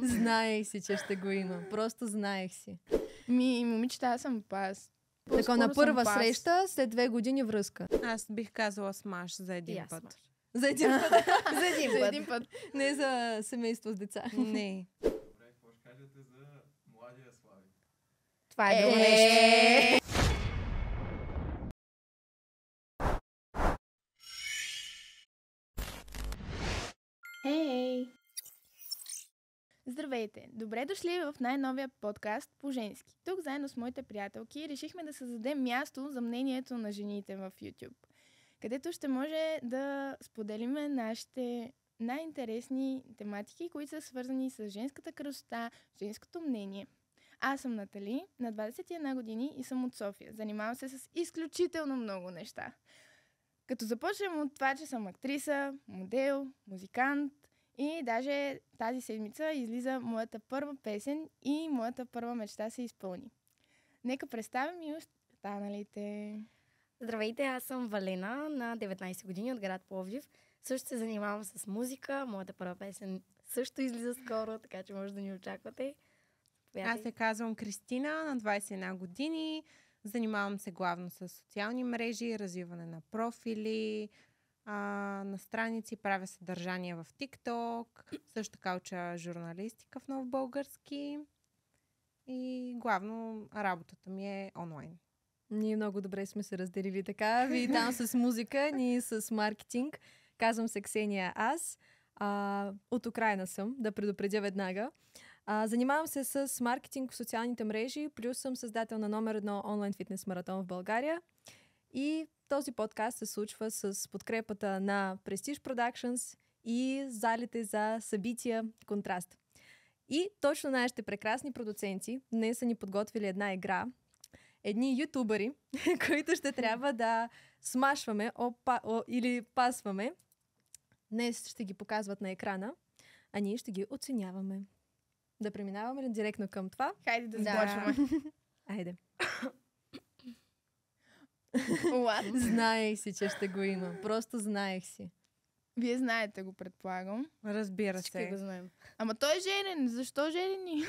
Знаех си, че ще го има. Просто знаех си. Момичета, аз съм пас. Така, на първа среща, след 2 години връзка. Аз бих казала смаш за един път. За един път. За един път. Не за семейство с деца. Не. Добре, какво ще кажете за младия Слави? Това е друго нещо. Хей! Здравейте! Добре дошли в най-новия подкаст по женски. Тук заедно с моите приятелки решихме да създадем място за мнението на жените в YouTube, където ще може да споделиме нашите най-интересни тематики, които са свързани с женската красота, женското мнение. Аз съм Натали, на 21 години и съм от София. Занимавам се с изключително много неща. Като започнем от това, че съм актриса, модел, музикант и даже тази седмица излиза моята първа песен и моята първа мечта се изпълни. Нека представим и останалите. Здравейте, аз съм Валена, на 19 години от град Пловдив. Също се занимавам с музика. Моята първа песен също излиза скоро, така че може да ни очаквате. Аз се казвам Кристина, на 21 години. Занимавам се главно с социални мрежи, развиване на профили, на страници, правя съдържание в TikTok. Също така уча журналистика в Нов български. И главно работата ми е онлайн. Ние много добре сме се разделили така. Вие там с музика, ние с маркетинг. Казвам се Ксения аз. От Украйна съм, да предупредя веднага. Занимавам се с маркетинг в социалните мрежи, плюс съм създател на номер 1 онлайн фитнес маратон в България. И този подкаст се случва с подкрепата на Prestige Productions и залите за събития Контраст. И точно нашите прекрасни продуценти днес са ни подготвили една игра. Едни ютубъри, които ще трябва да смашваме или пасваме. Днес ще ги показват на екрана, а ние ще ги оценяваме. Да преминаваме ли директно към това? Хайде да започваме. Айде. Знаех си, че ще го има. Просто знаех си. Вие знаете го, предполагам. Разбира Всички се. го знаем. Ама той е женен. Защо женени?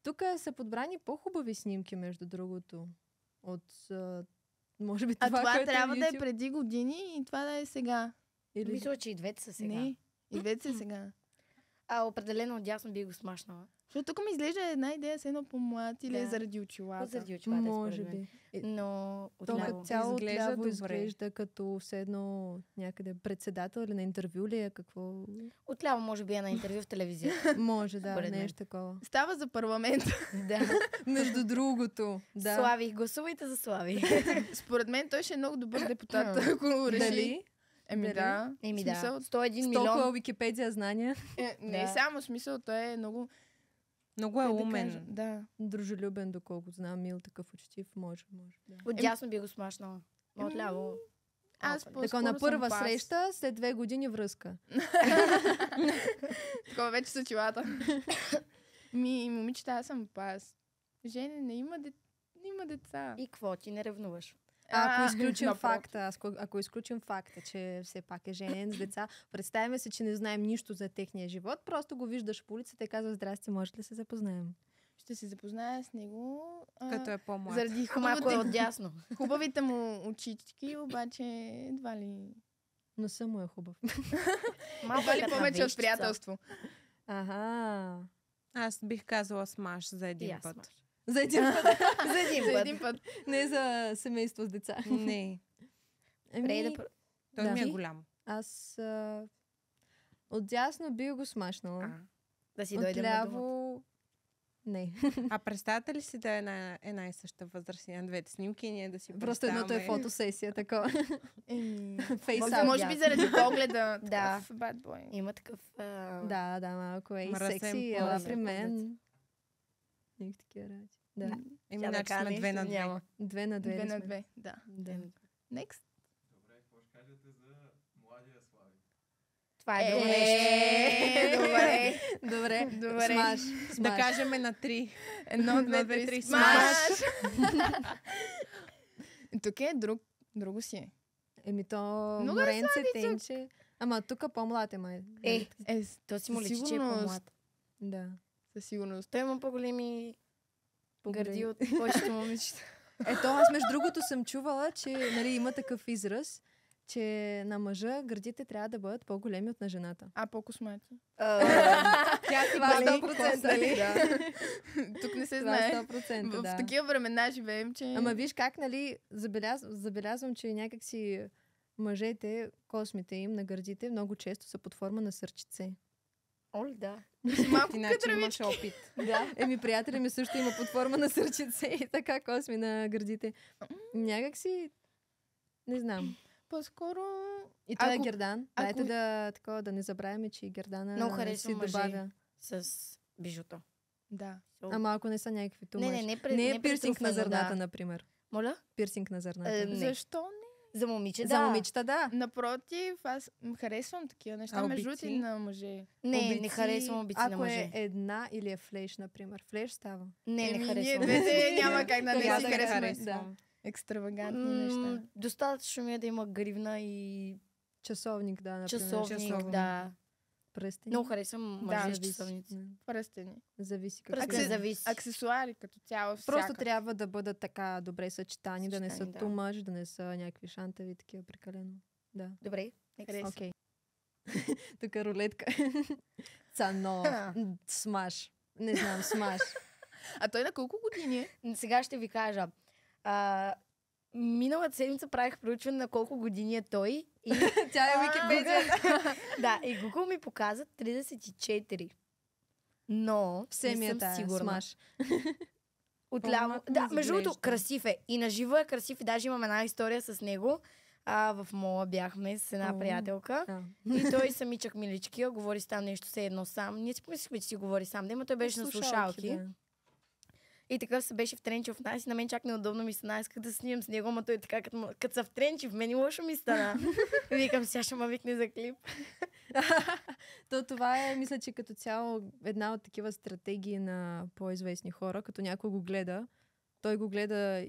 Тук са подбрани по-хубави снимки, между другото. От, може би това, това което трябва да е YouTube. преди години и това да е сега. Или... Мисля, че и двете са сега. Не, и двете са сега. Определено отдясно би го смашнала. Защото тук ми изглежда една идея с едно по-млад или Да. заради очилата. Заради очилата, Може според мен. би. Но То отляво. като цяло Изглежда отляво добре. изглежда като все едно някъде председател или на интервю ли е, какво... Отляво може би е на интервю в телевизия. Може да, Според мен. нещо такова. Става за парламент. Да. Между другото, да. Слави, гласувайте за Слави. Според мен той ще е много добър депутат, ако реши. Дали? Еми да. Еми да. Смисъл, 101 Толкова милион. Википедия знания. Не Да. само смисъл, той е много... Много е как да умен. кажа, Да. Дружелюбен, доколко знам, мил, такъв учтив, може. Да. Отдясно би го смашнала. Но отляво. Аз Така, по-скоро Така, на първа съм пас. среща, след 2 години връзка. Такова вече са очилата. Момичета, аз съм пас. Жене, не има деца. И какво? Ти не ревнуваш. Ако изключим напротив. факта, ако изключим факта, че все пак е женен с деца, представяме се, че не знаем нищо за техния живот, просто го виждаш по улицата и казваш: здрасти, може ли се запознаем? Ще се запозная с него. Като е по-млад. Заради Ама ако е хубавите, отдясно. хубавите му очички, обаче едва ли... Носа му е хубав. Малко Едва ли като на повече от вещица. приятелство. Ага. Аз бих казала смаш за И един аз път. смаш. За един път. За един За път. един път. Не за семейство с деца. Не. Добре, Той Да. ми е Ти? голям. Аз отдясно би го смашнала. да си дойдем на думата. Отляво... Не. А представете ли си да е на една и съща възраст и на двете снимки и ние да си Просто едното е представяме? фотосесия, такова. Може, Face може би заради погледа. Да. Такъв bad boy. Има такъв... Да, малко е и Мръсен секси, поглед. ела при мен. Никакви такива работи. Да. Еми, Тя да значи сме канеш, 2 на 2. няма. 2 на 2. Две на две, да. Да. Next. Добре, какво ще кажете за младия Слави? Това е друго нещо. Добре. Добре. Добре. Смаш. Да кажем на 3. Едно, две, две, три. три. Смаш! Тук е друго си е. Еми то Много е моренце, тенче. Ама тук по-млад е май. Е, Е, то си му със личи, че е сигурност. по-млад. Да. Със сигурност. Той има по-големи По-големи. гърди от повечето момичета. Ето, аз между другото съм чувала, че нали, има такъв израз, че на мъжа гърдите трябва да бъдат по-големи от на жената. А по-космати. Тя това големи 100%, нали? Да. Тук не се Това знае. 100%, В да. такива времена живеем, че... Ама виж как, нали, забелязвам, че някакси мъжете, космите им на гърдите много често са под форма на сърчице. Оли, да. малко Иначе кадравички. имаш опит. Да. Еми, приятеля ми също има под форма на сърчице и така косми на гърдите. Някакси, не знам. По-скоро... И той е Ако- Гердан. ако- Дайте да не забравяме, че и Гердана Много си харесвам мъже. добавя. С бижуто. Да. Ама ако не са някакви тумаш. Не е Не е пирсинг на претруфено, зърната, да. например. Моля? Пирсинг на зърната. Не. Защо не? За момиче, За да. момичета, да. Напротив, аз харесвам такива неща, А между обици? и на мъже. Не, не Обици, харесвам обици на Ако мъже. е една или е флеш, например. Флеш става. Не Ние харесвам. двете няма как да не Трябва си да ги харесваме. харесвам. Екстравагантни неща. Достатъчно ми е да има гривна и Часовник, да, например. часовник, часовник. да. Пръстени. Много харесвам мъже с зависи. часовници. Пръстени. Зависи какво. Пръстени Аксе- зависи. Аксесуари като цяло. Просто всякак. трябва да бъдат така добре съчетани, да не са Съчетани, да. тумъж, да не са някакви шантави, такива прекалено. Да. Добре. next. Харесва. Окей. Тук рулетка. Цано. Смаш. Не знам, смаш. А той на колко години е? Сега ще ви кажа. Миналата седмица правих проучване на колко години е той. И, Тя е Википедия. да, и Google ми показа 34. Но Все ми не е съм тая. сигурна. Смаш. Отляво. По-малко Да, ми между другото, изглежда. красив е. И на живо е красив. И даже имам една история с него. В мола бяхме с една О. приятелка. А. И той самичък милички, говори си там нещо все едно сам. Ние си помислихме, че си говори сам. Да, той беше на слушалки. Да. И такъв се беше втренчил в нас и на мен чак неудобно ми стана. Исках да снимам с него, ама той така, като се втренчи в мен и лошо ми стана. И викам, сега ще ме викне за клип. То това е, мисля, че като цяло една от такива стратегии на по-известни хора, като някой го гледа, той го гледа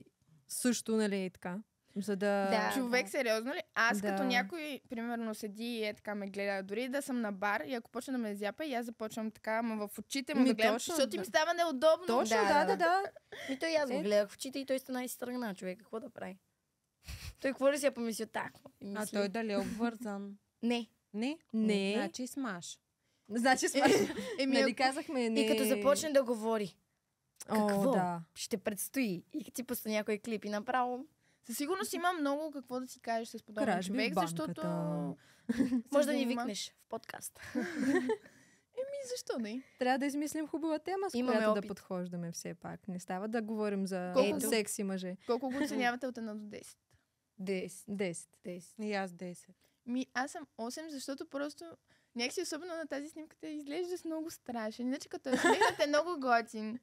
също, нали, и така. За да... Да. Човек, сериозно ли? Аз Да. като някой, примерно, седи и е така ме гледа, дори да съм на бар и ако почна да ме зяпа, и аз започвам така, ама в очите му Ми, да гледам, точно, защото да. ми става неудобно. Точно, да. И той аз го Е. гледах в очите и той стана и стръгна човек. Какво да прави? Той какво ли си я помисли так? А той дали е обвързан? Не. Не? Не. Значи смаш. Значи смаш. Еми, Нали ако- казахме, не... И като започне да говори, О, какво да. ще предстои? И като ти пусне някой клип и направо със сигурност има много какво да си кажеш с подобен Кражби в човек, защото... банката. може да ни занима- викнеш в подкаст. И защо не? Трябва да измислим хубава тема, с Имаме която да опит. подхождаме все пак. Не става да говорим за Колко- секси мъже. Колко го оценявате от 1 до 10? 10. 10. 10. И аз 10. Аз съм 8, защото просто някакси особено на тази снимка те изглеждаш много страшен. Иначе като е усмихнат е много готин.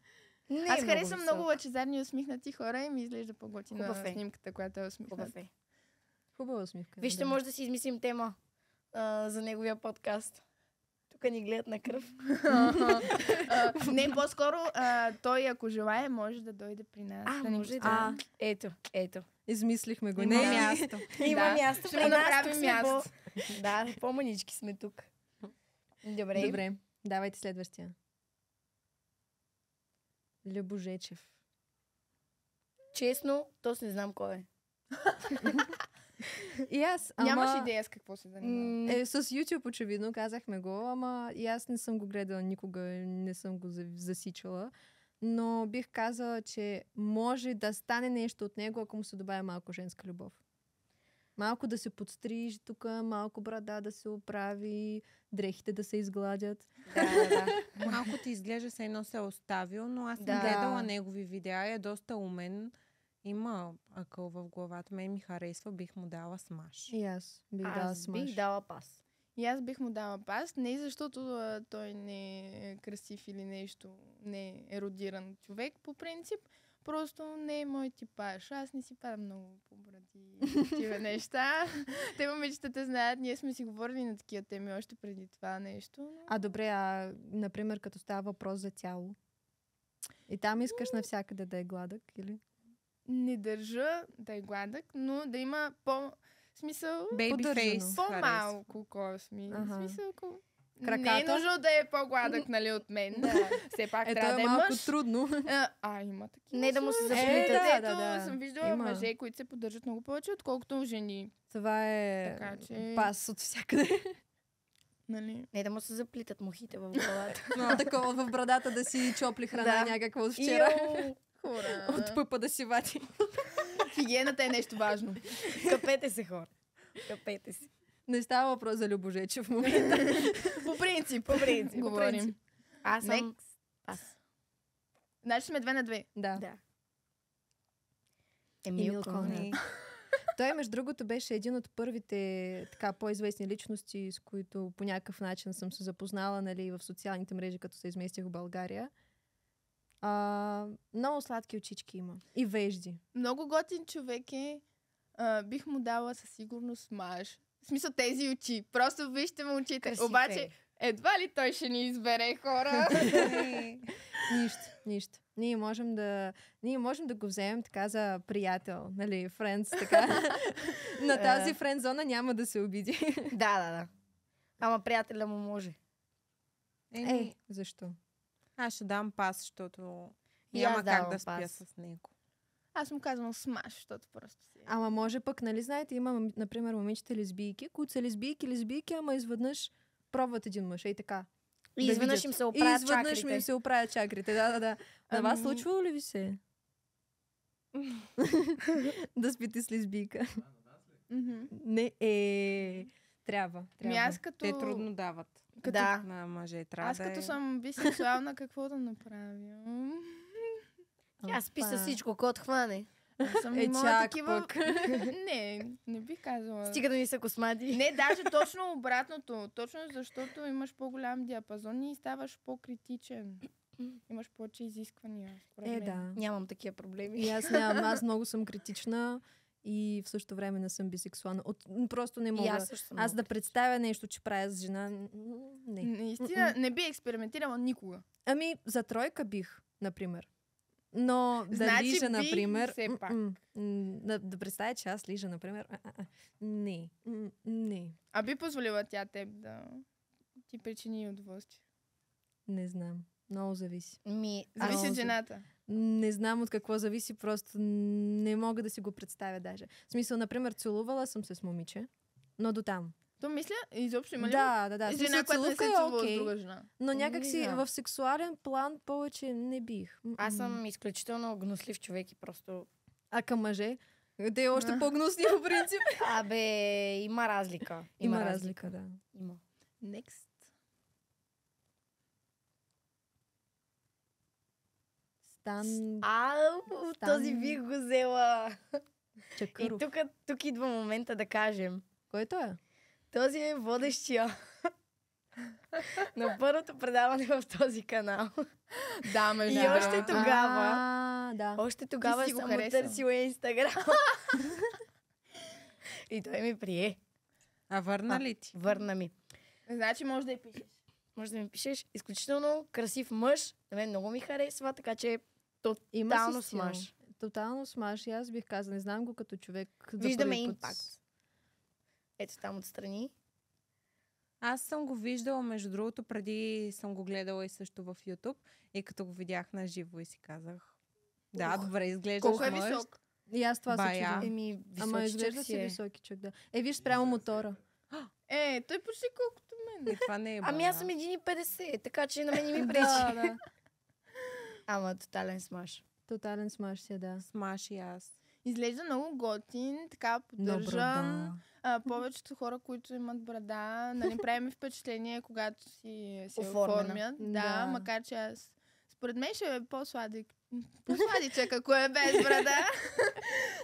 Не Аз е харесвам висок. много лъчезарни усмихнати хора и ми изглежда по-готин Хубав на е. снимката, която е усмихната. Хубав е. Хубава усмивка. Вижте, да. може да си измислим тема за неговия подкаст. Тук ни гледат на кръв. Не, по-скоро той, ако желая, може да дойде при нас. да ни може гостува. да. Ето. Измислихме го. Има Не, място. Има място. Ще при му нас, направим тук сме място. Да, по-манички сме тук. Добре. Добре, давайте следващия. Любо Жечев. Честно, точно не знам кой е. И аз, Нямаш идея с какво се занимава. С YouTube очевидно казахме го, ама и аз не съм го гледала никога, не съм го засичала. Но бих казала, че може да стане нещо от него, ако му се добавя малко женска любов. Малко да се подстрижи тук, малко брада да се оправи, дрехите да се изгладят. Да. Малко ти изглежда се едно се е оставил, но аз съм Да. гледала негови видеа и е доста умен. Има акъл в главата. Мен ми харесва, бих му дала смаш. И аз бих дала Аз смаш. бих дала пас. И аз бих му дала пас, не защото той не е красив или нещо, не е еродиран човек по принцип, просто не е мой типаж. Аз не си падам много по бради и такива неща. Те момичетата знаят, ние сме си говорили на такива теми още преди това нещо. Но... А добре, например, като става въпрос за тяло. И там искаш навсякъде да е гладък, или? Не държа да е гладък, но да има В смисъл, Baby face Поддържано. по-малко косми. В Аха. смисъл, не е Краката? нужно да е по-гладък, нали, от мен. Все пак Ето трябва е да е малко мъж. трудно. Има такива. Не да му се случаи. заплитат. Където съм виждала Има. мъже, които се поддържат много повече, отколкото жени. Това е Така че- пас от всякъде. Нали? Не да му се заплитат мухите в главата. Но такова в брадата да си чопли храна Да. някаква от вчера. Йоу! Хора. От пъпа да си вади. Хигиената е нещо важно. Капете се, хора. Капете се. Не става въпрос за Любожече в момента. По принцип. По принцип. Говорим. Аз съм... Аз. Значи сме 2-2. Да. Да. Емил Емил Конрад. Конрад. Той, между другото, беше един от първите така по-известни личности, с които по някакъв начин съм се запознала, нали, в социалните мрежи, като се изместих в България. Много сладки очички има. И вежди. Много готин човек е. Бих му дала със сигурност маж. В смисъл тези очи. Просто вижте му очите. Красив Обаче, е. едва ли той ще ни избере, хора? Нищо. Ние можем да го вземем така за приятел, нали, friends, така. На тази френдзона няма да се обиди. Да. Ама приятеля му може. Защо? Аз ще дам пас, защото И няма аз как давам да спя пас. с него. Аз му казвам смаш, защото просто си. Ама може пък, нали знаете, има, например, момичета лесбийки, които са лесбийки, ама изведнъж пробват един мъж, и така. И Да изведнъж видят. им се И оправят изведнъж чакрите. им се оправят чакрите, да. На вас Ами- случвало ли ви се? Да спите с лесбийка? Мгм. Не, трябва. Ми аз като... Те трудно дават Да. на мъже. Трябва Аз да като е... съм бисексуална, какво да направя? Аз писа Опа. всичко, кот хване. Аз съм Е, имала чак такива... пък. Не бих казала. Стига да ни са космати. Не, даже точно обратното. Точно защото имаш по-голям диапазон и ставаш по-критичен. Имаш повече изисквания. според мен. Да. Нямам такива проблеми. И аз нямам, аз много съм критична и в същото време не съм бисексуална. Просто не И мога. аз също съм Аз да много представя нещо, че правя с жена, не. Наистина, не би експериментирала никога. Ами, за тройка бих, например. Но да Значи лижа, би например... все пак. Да представя, че аз лижа, например... Не. Не. А би позволила тя теб да ти причини удоволствие? Не знам. Много зависи. Зависи много от жената. Не знам от какво зависи, просто не мога да си го представя даже. В смисъл, например, целувала съм се с момиче, но до там. То мисля, изобщо има ли Да. В жена, смисъл, която не се целувка е целува с окей, друга жена? но Не някакси знам. в сексуален план повече не бих. Аз съм изключително гнослив човек и просто... А към мъже? Те е още по-гнусни по принцип. Абе, има разлика. Има разлика, да. Има. Next. Стан Този бих го взела. И Чакъров. тук идва момента да кажем. Който е? Този е водещия на първото предаване в този канал. Да, между И още другото. тогава. Да. Още тогава си го съм му харесал. търсила Инстаграм. И той ми прие. А върна ли ти? Върна ми. Значи може да я пишеш. Може да ми пишеш. Изключително красив мъж. На мен много ми харесва, така че Има тотално си стил. смаш. Тотално смаш. И аз бих казала, не знам го като човек. за Виждаме първи път. импакт. Ето там отстрани. Аз съм го виждала, между другото, преди съм го гледала и също в YouTube. И като го видях на живо и си казах, да, добре изглеждаш. Колко е мъж. висок? И аз това се Бая. чудя. Еми, Ама височичък изглежда си си е. високи човек, да. Виж спрямо мотора. Той почти колкото мен. И това не е Ами аз съм бая. 1,50, така че на мен не ми пречи. Да. Ама тотален смаш. Тотален смаш си, да. Смаш и аз. Изглежда много готин, така Но поддържан. брада. Повечето хора, които имат брада, нали, прави ми впечатление, когато си се Оформена. оформят. Да, Да. макар че аз... Според мен ще е по-сладик. По-сладичък, ако е без брада.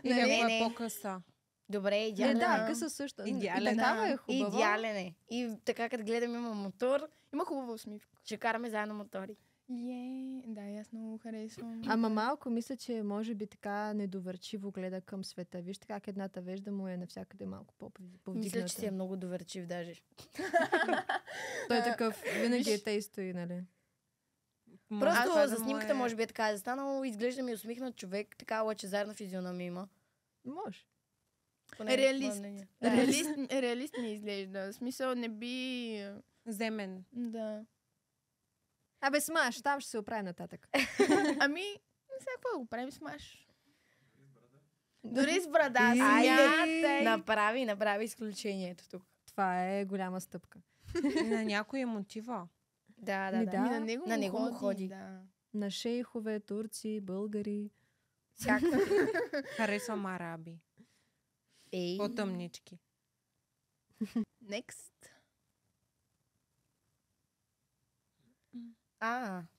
Или Не, ако не. е по-къса. Добре, Не, идеален. да, Да. къса също. Идеален. И такава Да. е хубава. Идеален е. И така, като гледам има мотор, Има хубава усмивка. ще караме заедно мотори. Да, и аз много харесвам. Ама малко мисля, че може би така недоверчиво гледа към света. Вижте как едната вежда му е навсякъде малко по-повдигната. Мисля, че си е много доверчив даже. Той е такъв, винаги е тей стои, нали? Просто това за да му снимката е- може би е така застанало, изглежда ми усмихнат човек, така лъчезарна физиономия има. Може. Поне Реалист. мое мнение. Реалист ми изглежда. В смисъл не би... Земен. Да. Абе, смаш, там ще се оправим нататък. Ами, сега какво да го правим с Маш? Дори с брада. Айде, Смятай. направи изключението тук. Това е голяма стъпка. На някой е мотива. Да, Ми да, да. да. Ами на него, На него му ходи. Да. На шейхове, турци, българи. Всякакви. Харесвам араби. Ей. По-тъмнички. Next.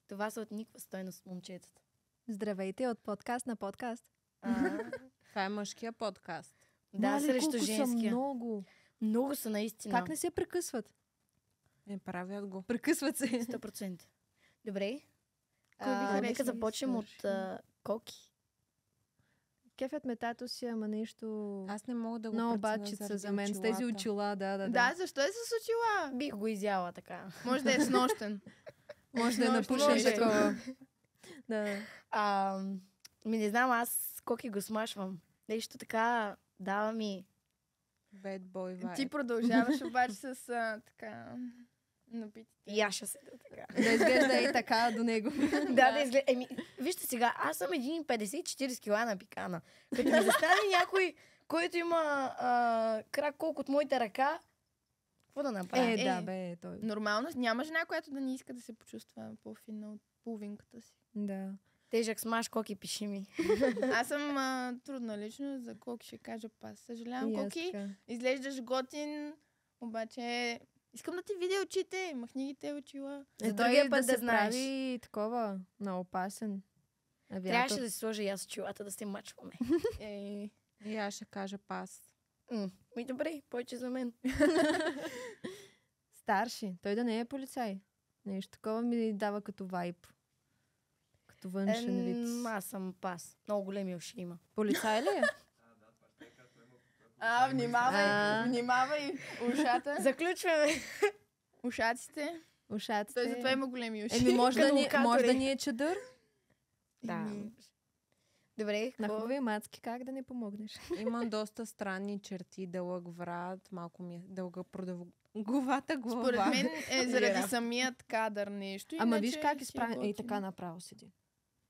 Това са от никаква стойност момчетата. Здравейте от подкаст на подкаст. Това е мъжкия подкаст. Да, Мале, срещу колко са женския. много. Много са наистина. Как не се прекъсват? Правят го. Прекъсват се. 100%. Добре. Кой ви харесва Нека да започнем от свършим? Коки. Кефят ме тато си, ама нещо... Аз не мога да го Много преценя батчица заради за мен. С тези очилата. очила, да. Да, защо е с очила? Бих го изяла така. Може да е снощен. Може да е Може. напушен такова. Да. Не знам, аз Коки го смашвам. Нещо така дава ми... Bad boy vibe. Ти продължаваш обаче с така... напитите. И аз ще седа така. Да изглежда и така до него. Да изглежда. Вижте сега, аз съм 1,50-40 кг на пикана. Като ми застане някой, който има крак колко от моята ръка, какво да направя? Да, бе, той. Нормално. Няма жена, която да не иска да се почувства по-финна от половинката си. Да. Тежък смаш, Коки, пиши ми. Аз съм трудна лично, за Коки ще кажа пас. Съжалявам, И аз Коки. така. Изглеждаш готин, обаче искам да ти видя очите. Махни ги те очила. За Той другия път да да се знаеш. прави такова, много опасен. Авиатор. Трябваше да си сложа и аз очилата да се мачваме. И аз ще кажа пас. Добре, повече за мен. Старши. Той да не е полицай. Нещо такова ми дава като вайб. Като външен вид. Аз съм пас. Много големи уши има. Полицай ли е? Внимавай ушата. Заключваме. Ушаците. Ушаците. Той затова има големи уши. Еми, може да, Като може да локатори. ни е чадър. Да. Добре, На какво? хубави мацки, как да не помогнеш? Има доста странни черти, дълъг врат, малко ми е дълга продълговата глава. Според мен е заради самият кадър нещо. Ама иначе виж как си изправен. Ей, готин. така направо седи.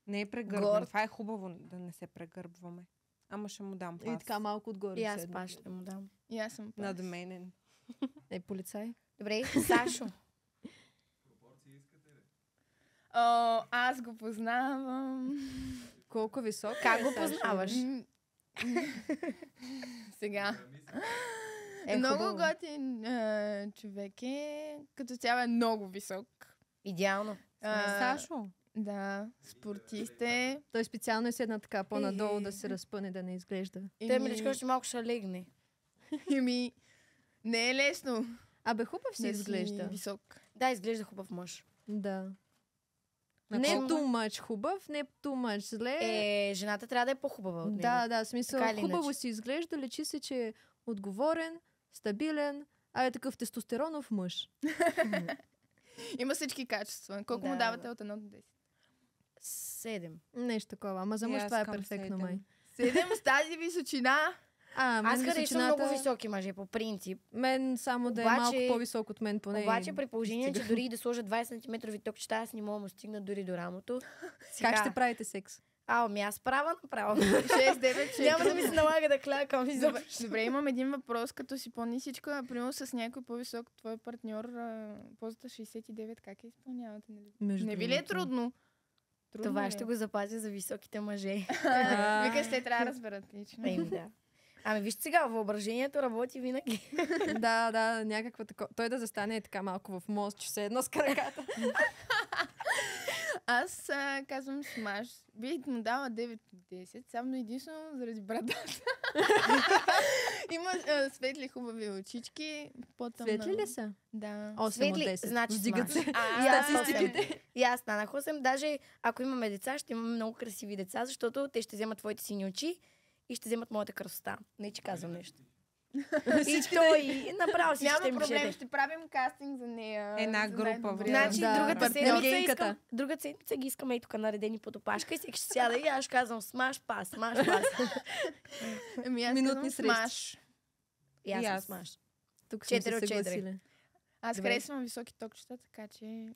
Не е прегърбен. Горд. Това е хубаво да не се прегърбваме. Ама ще му дам И пас. така малко отгоре. И аз седна. пас ще му дам. И аз съм пас. Надменен. Ей, полицай. Добре, Сашо. Пропорции искате ли? О, аз го познавам. Колко висок? Как го е, Сашо? познаваш? Сега. Е, Много хубаво. готин човек е. Като цяло е много висок. Идеално. Сашо. Да, спортист е. Той специално е седна така по-надолу да се разпъне, да не изглежда. Той миличко още малко ще легне. Еми, не е лесно Абе, хубав си да изглежда. си висок. Да, изглежда хубав мъж. Да. На Не колко? too much хубав, не too much зле. Жената трябва да е по-хубава от него. Да, в смисъл, Така или хубаво иначе. си изглежда, лечи се, че е отговорен, стабилен, а е такъв тестостеронов мъж. Има всички качества. Колко му Да, давате да. от 1 до 10? 7. Нещо такова. Ама за И мъж аз това е към перфектно, 7. май. 7 с тази височина. Аз харесвам много високи мъже, по принцип. Мен само да е Обаче- малко по-висок от мен, поне. Обаче при положение, че стига. дори и да сложа 20 см токчета, аз не мога да му стигна дори до рамото. Как ще правите секс? Ами аз права направо. 6-9 ще Няма да ми се налага да клякам изобщо. Добре, имам един въпрос, като си по-нисичка, примерно с някой по-висок твой партньор, позата 69, как я изпълнявате? Нали? Между Не ви ли е другото. трудно? Трудно Това ли ще е? го запазя за високите мъже. Викаш, те трябва да разберат лично. Да. Ами вижте сега, въображението работи винаги. Да, някаква такова. Той да застане е така малко в мост, че се едно с краката. Аз казвам смаш. Бих му дала 9 от 10, само единствено заради брадата. Има светли хубави очички. По-тъмна. Светли ли са? Да. 8 от Светли, 10. значи Вдигат смаш. се. И аз Статистиките. И аз станах 8. Даже ако имаме деца, ще имаме много красиви деца, защото те ще вземат твоите сини очи и ще вземат моята красота. Не, че казвам нещо. И той направо си ще Няма ми проблем, пишете. ще правим кастинг за нея. Една за група, най-добрия. Значи Да, другата партньорката. седмица ги искаме и тук наредени под опашка и всеки ще сяда и аз ще казвам смаш пас, смаш пас. Ами аз Минутни казвам срещи. смаш. И аз съм аз. смаш. Тук сме се 4 от 4. съгласили. Аз Добре. харесвам високи токчета, така че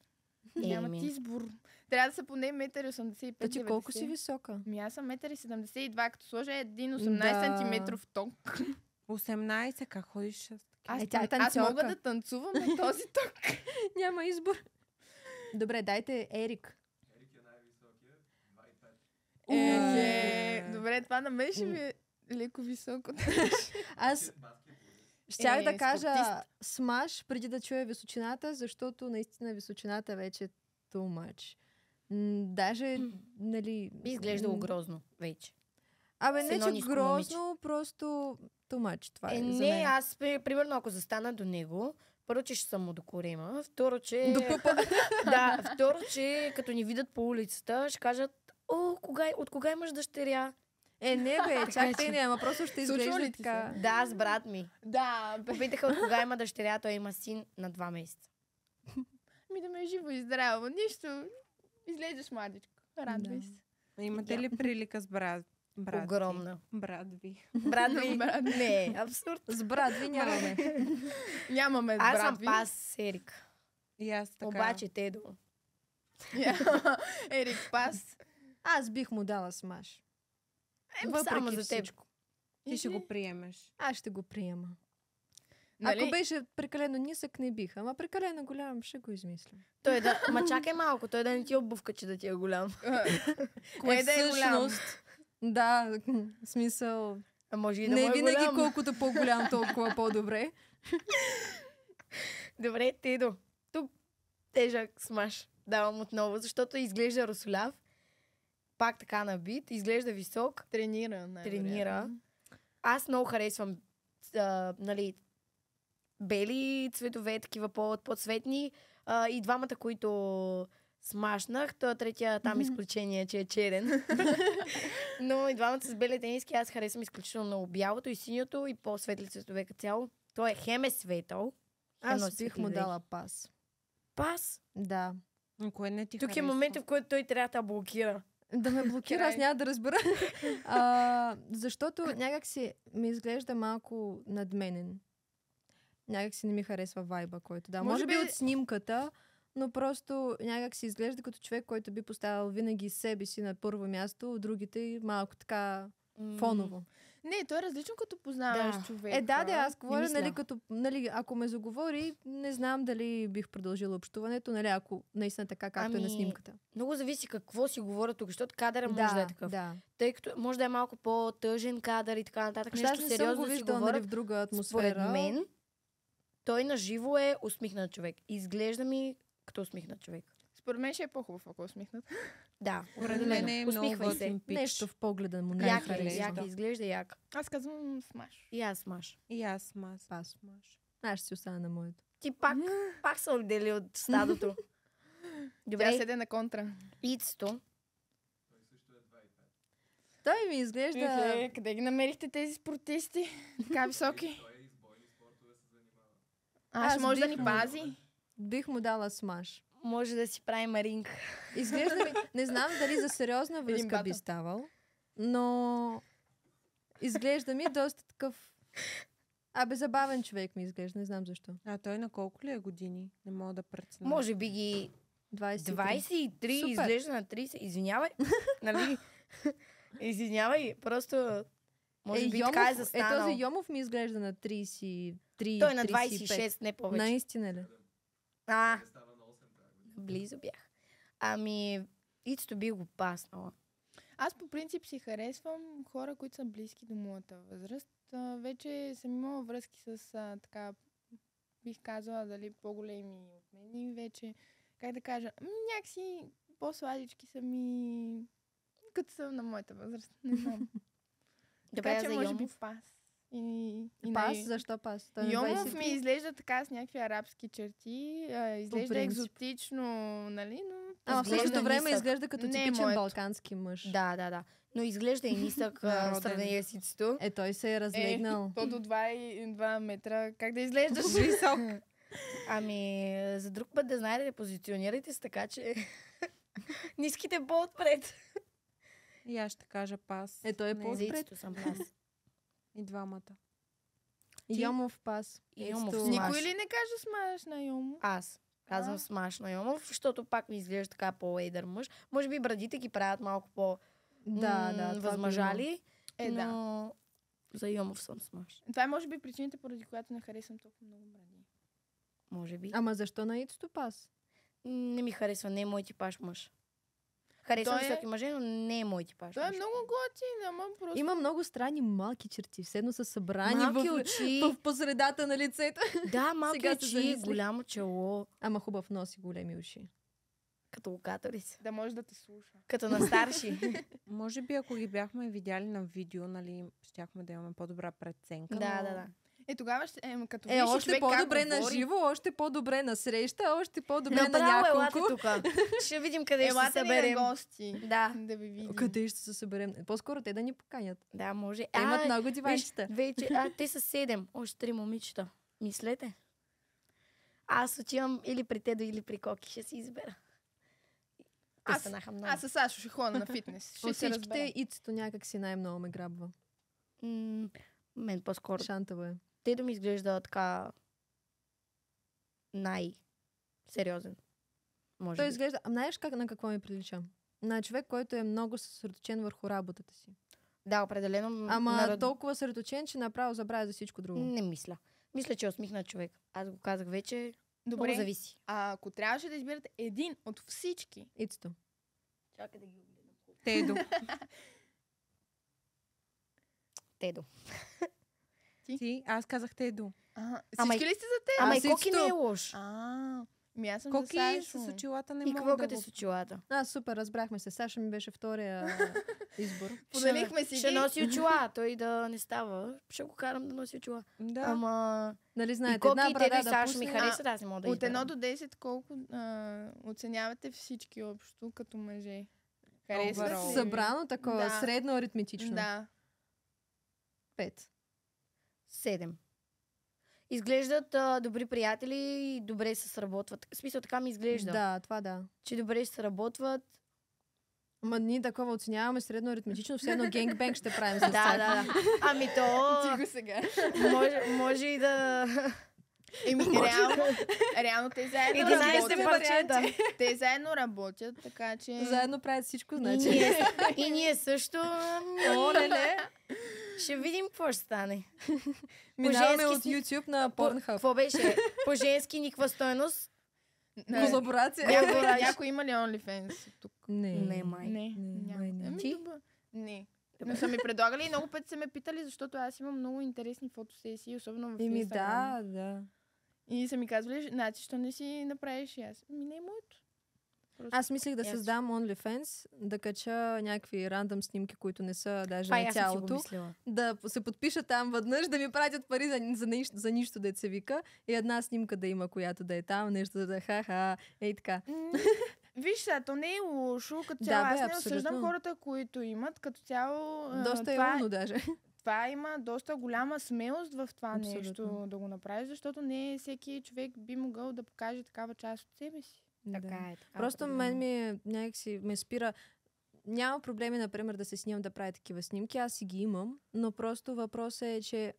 нямат Еми. избор. Трябва да са поне 1,85 Та ти м. колко си висока? Ми аз съм 1,72 м, като сложа един 18 Да. см ток. 18, как ходиш с... Тя е аз мога танцорка. да танцувам на този ток. Няма избор. Добре, дайте Ерик. Ерик е най-високия, 2,5. Добре, това на мен ще ми е леко високо. Аз щях да кажа спортист. смаш преди да чуя височината, защото наистина височината вече е too much. Даже, нали... Би изглеждало грозно вече. Абе, с не едно че ниско грозно, просто too much. Това е за Не, мен. аз примерно ако застана до него, първо, че ще съм му до корема, второ, че... До пупа. Да, второ, че като ни видят по улицата, ще кажат, от кога имаш дъщеря? Не бе, чакай, не, ама просто ще Случва ли изглежда ти се? така. Да, с брат ми. Да, Попитаха от кога има дъщеря, той има син на 2 месеца. ми да ме е живо и здраво. Нищо. Изглеждаш младичко. Радвай Да. се. Имате ли прилика с брат ви? Огромна. Брат ви. Брат ми? Брат. Не, абсурд. С брат ви нямаме. Нямаме Аз брат съм ви. пас Ерик. И аз така. Обаче Тедо. Ерик пас. Аз бих му дала смаш. Само Въпреки за теб. всичко. Ти ще го приемеш. Аз ще го приема. Нали? Ако беше прекалено нисък, не бих. Ама прекалено голям, ще го измисля. Той да... Ма чакай малко, той да не ти обувка, че да ти е голям. Кое да е голям? Да, в смисъл... А може и да Не му е винаги голям. колкото по-голям, толкова по-добре. Добре, Тедо. Тук тежък смаш. Давам отново, защото изглежда русоляв. Пак така набит. Изглежда висок. Тренира. най-вероятно. Тренира. Аз много харесвам нали, бели цветове, такива по-цветни. И двамата, които смашнах, то третия там изключение, че е черен. Но и двамата с бели тениски, аз харесвам изключително много бялото и синьото и по-светли цветове като цяло. Той е хем е светъл. Аз носи бих светли му дрехи. дала пас. Пас. Да. Кое не ти Тук е харесва? момента, в който той трябва да блокира. Да ме блокира, аз Край. няма да разбера. Защото някак си ми изглежда малко надменен. Някак си не ми харесва вайба, който да. Може би от снимката, но просто някак си изглежда като човек, който би поставил винаги себе си на първо място, другите малко така фоново. Не, той е различно като познаваш Да. човека. Да, аз говоря, мисля. нали, като, нали, ако ме заговори, не знам дали бих продължила общуването, нали, ако наистина така, както е на Ами, снимката. Много зависи какво си говоря тук, защото кадъра може да е такъв. Да. Тъй като може да е малко по-тъжен кадър и така нататък. Аз Нещо не съм сериозно го да си виждала, говоря. нали, в друга атмосфера. Според мен, той на живо е усмихнат човек. Изглежда ми като усмихнат човек. Според мен ще е по-хубав, ако усмихнат. Да, Според мен е много Усмихвай се. готин пич. Нещо в погледа му не Як е, харесва. як е, изглежда як. Аз казвам смаш. И аз смаш. И аз мас. Пас. Аз ще си остана на моето. Ти пак се отдели от стадото. Тя Добре, седе на контра. Ицето. Той също е 2,5. Той ми изглежда... Къде ги намерихте тези спортисти? Така високи. Той и с бойни спортове се занимава. Аз може да бих ни му- пази. Бих му дала смаш. Може да си правим ринг. Изглежда ми... Не знам дали за сериозна връзка би батъл. ставал, но... Изглежда ми доста такъв... забавен човек ми изглежда, не знам защо. А той на колко ли е години? Не мога да преценя. Може би ги 23. 23, Супер. изглежда на 30. Извинявай. Нали? Извинявай. Просто може би така е застанал. този Йомов ми изглежда на 33, Той е на 35. 26, не повече. Наистина ли? А, Те става на 8 тази година. близо бях. Ами, Ицето би го паснала. Аз по принцип си харесвам хора, които са близки до моята възраст. Вече съм имала връзки с така, бих казала, дали по-големи от мен и вече, как да кажа, някакси по-сладички са ми, като съм на моята възраст. Не знам. Добре, Така че за може би Йомов. пас. И Пас? Защо пас? Той е Йомов 23. ми изглежда така с някакви арабски черти. Изглежда принцип. екзотично, нали? Но Ама в Изглежда същото време нисък. изглежда като Не е типичен моето. балкански мъж. Да. Но изглежда и нисък в Народен. сравнение с Ицето. Той се е разлегнал. То до 2 метра. Как да изглеждаш? Висок. Ами, за друг път да знаете, позиционирайте се така, че ниските по-отпред. И аз ще кажа пас. Той е Не, по- За Отпред. Ицето съм пас. И двамата. Йомов пас. И Йомов Ицето. смаш. Никой ли не каже смаш на Йомо? Аз. Казвам смаш на Йомов, защото пак ми изглежда така по-ейдър мъж. Може би брадите ги правят малко по Да, това го има. възмъжали, Да. но за Йомов съм смаш. Това е може би причината, поради която не харесвам толкова много бради. Може би. Ама защо на Ицето пас? Не ми харесва, не е мой типаж мъж. Харесвам Той е- високи мъже, но не е мой типаж Той е мъж. много готин, ама просто... Има много странни малки черти. Все едно са събрани Малки в, очи. в посредата на лицето. Да, малки Сега се очи, замислих. голямо чело, Ама хубав нос и големи уши. като локаторица. Да може да те слуша. Като на старши. Може би, ако ги бяхме видяли на видео, нали, щяхме да имаме по-добра преценка. Да, но да, да. Тогава ще... Като виж Още човек как по-добре на говори, живо, още по-добре на среща, още по-добре на Направо елате няколко. тук. Ще видим къде ще се Елате ни съберем. на гости. Да, Да ви видим. Къде ще се съберем? По-скоро те да ни поканят. да, може. Те имат много диванчета. Вече, те са 7, още 3 момичета. Мислете. Аз отивам или при Тедо, или при Коки. Ще си избера. Те Аз- станаха много. Аз с Сашо ще ходя на фитнес. Ще От се всичките разберем. Ицето някак си най-много ме грабва. Мен по-скоро. Шантава е. Тедо ми изглежда така най-сериозен. Може Той би. изглежда... Знаеш как, на какво ми прилича? На човек, който е много съсредоточен върху работата си. Да, определено. Ама толкова съсредоточен, че направо забравя за всичко друго. Не мисля. Мисля, че е усмихнат човек. Аз го казах вече. Много Добре, зависи. а ако трябваше да изберете един от всички, Ицето. Чакай да ги огледам. Тедо. Тедо. Ти, аз казах Тедо. Ама всички ли сте за те? Ама Аз и Коки Ицето. не е лош. Аз съм Коки за с Сашо. очилата не И мога какво да като го... с очилата? Супер, разбрахме се. Саша ми беше втория избор. Поделихме си Ще ги. носи очила, той да не става. Ще го карам да носи очила. Да. Ама Нали и знаете, Коки една и брада Тедо и да Сашо ми пусне. харесват, аз не мога да От избера. 1 до 10 колко оценявате всички общо като мъже? Харесват Overall. ли ви? Събрано такова, Да. средно аритметично. Да. 5. 7. Изглеждат добри приятели и добре се сработват. В смисъл така ми изглежда. Да, това да. Че добре се сработват. Ама ние такова оценяваме средно аритметично, все едно генгбенг ще правим с Да, тях. да, да. Ами то Ти го сега. може и да... Реално те заедно 11 работят. парчета. Те заедно работят, така че... Заедно правят всичко, И значи. ние също... О, леле. Ще видим какво ще стане. Минаваме женски от си- YouTube на Pornhub. Какво беше? По женски никаква стойност? Колаборация. Някой има ли OnlyFans тук? Не. Не, май. Не, Не, няма. май не. Ами, Ти? добре. Не. Но са ми предлагали и много пъти са ме питали, защото аз имам много интересни фотосесии, особено в Еми Инстаграм. да. И са ми казвали, значи, що не си направиш и аз? Ами не е моето. Просто. Аз мислих да Yes. създам OnlyFans, да кача някакви рандъм снимки, които не са даже Това и на аз съм си го тялото. мислила. Да се подпиша там веднъж, да ми пратят пари за нищо, да се вика. И една снимка да има, която да е там, нещо да е ха-ха, ей така. Виж сега, то не е лошо, като Да, цяло. бе, Аз не абсолютно. осъждам хората, които имат, като цяло. Доста е това, умно даже. това има доста голяма смелост в това Абсолютно. нещо да го направиш, защото не всеки човек би могъл да покаже такава част от себе си. Така Да. е. Така Просто определено. мен някакси ме спира. Няма проблеми, например, да се снимам да правя такива снимки. Аз си ги имам, но просто въпросът е, че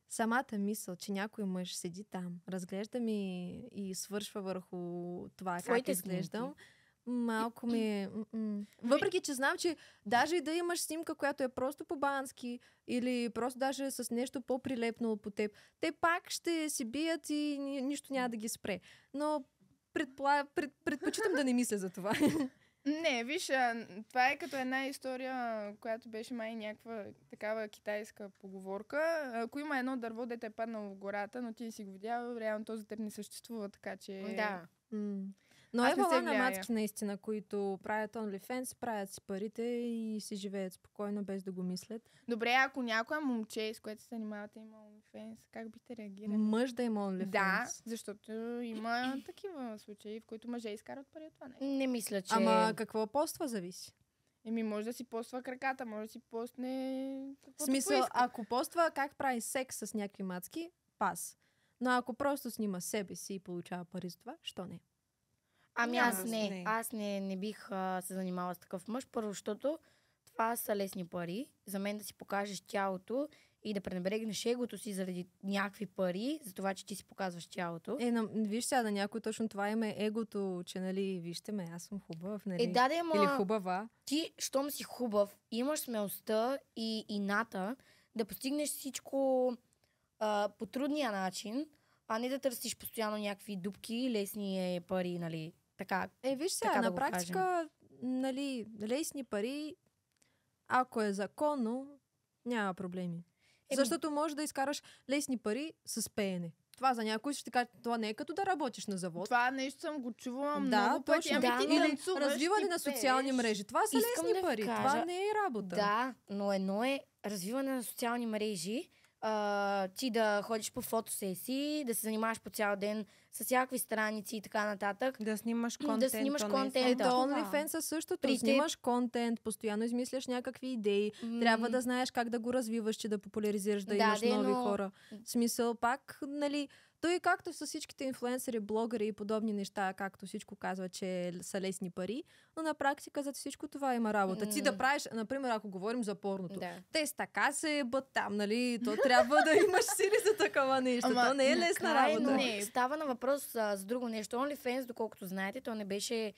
самата мисъл, че някой мъж седи там, разглежда ми и свършва върху това Твоите как изглеждам, малко ми е... Въпреки, че знам, че даже и да имаш снимка, която е просто по-бански или просто даже с нещо по-прилепнало по теб, те пак ще се бият и нищо няма да ги спре. Но предпочитам да не мисля за това. Не, виж, това е като една история, която беше май някаква такава китайска поговорка. Ако има едно дърво, дете е паднало в гората, но ти си го видял, реално то за теб не съществува, така че... Да. Но Аз е не се вала на влияя. мацки наистина, които правят OnlyFans, правят си парите и си живеят спокойно, без да го мислят. Добре, ако някоя момче, с което се занимавате, има OnlyFans, как бихте реагирали? Мъж да има OnlyFans. Да, защото има такива случаи, в които мъже изкарат пари от това нещо. Не мисля, че... Ама какво поства зависи? Може да си поства краката, може да си постне... В каквото смисъл, поиска. ако поства как прави секс с някакви мацки, пас. Но ако просто снима себе си и получава пари за това, що не? Ами Няма аз да не. не. Аз не бих се занимала с такъв мъж. Първо, защото това са лесни пари. За мен да си покажеш тялото и да пренебрегнеш егото си заради някакви пари, за това, че ти си показваш тялото. Виж сега, на някой точно това има егото, че, нали, вижте ме, аз съм хубав, нали? Да, Или ама хубава. ти, щом си хубав, имаш смелостта и ината да постигнеш всичко по трудния начин, а не да търсиш постоянно някакви дупки, лесни пари, нали? Така. Виж сега, Така да на го практика, нали, лесни пари, ако е законно, няма проблеми. Защото можеш да изкараш лесни пари с пеене. Това за някой ще ти каже, това не е като да работиш на завод. Това нещо съм го чувала Да, много пъти. точно. Да, Ами ти но- танцуваш, Развиване ти на социални пееш. мрежи. Това са Искам лесни да ви пари. кажа- Това не е работа. Да, но едно е развиване на социални мрежи, ти да ходиш по фотосесии, да се занимаваш по цял ден с всякакви страници и така нататък. Да снимаш Да контент. снимаш то не е контент, само Ето, да. това. OnlyFans е същото. При теб- Снимаш контент, постоянно измисляш някакви идеи. Трябва да знаеш как да го развиваш, че да популяризираш, да имаш нови но- хора. В смисъл, пак, нали, той както с всичките инфлуенсъри, блогъри и подобни неща, както всичко казва, че са лесни пари, но на практика за всичко това има работа. Ти да правиш, например, ако говорим за порното, Да. те с така се ебат там, нали, то трябва да имаш сили за такова нещо. Ама То не е лесна Крайно работа. Не. става на въпрос за друго нещо. OnlyFans, доколкото знаете, то не беше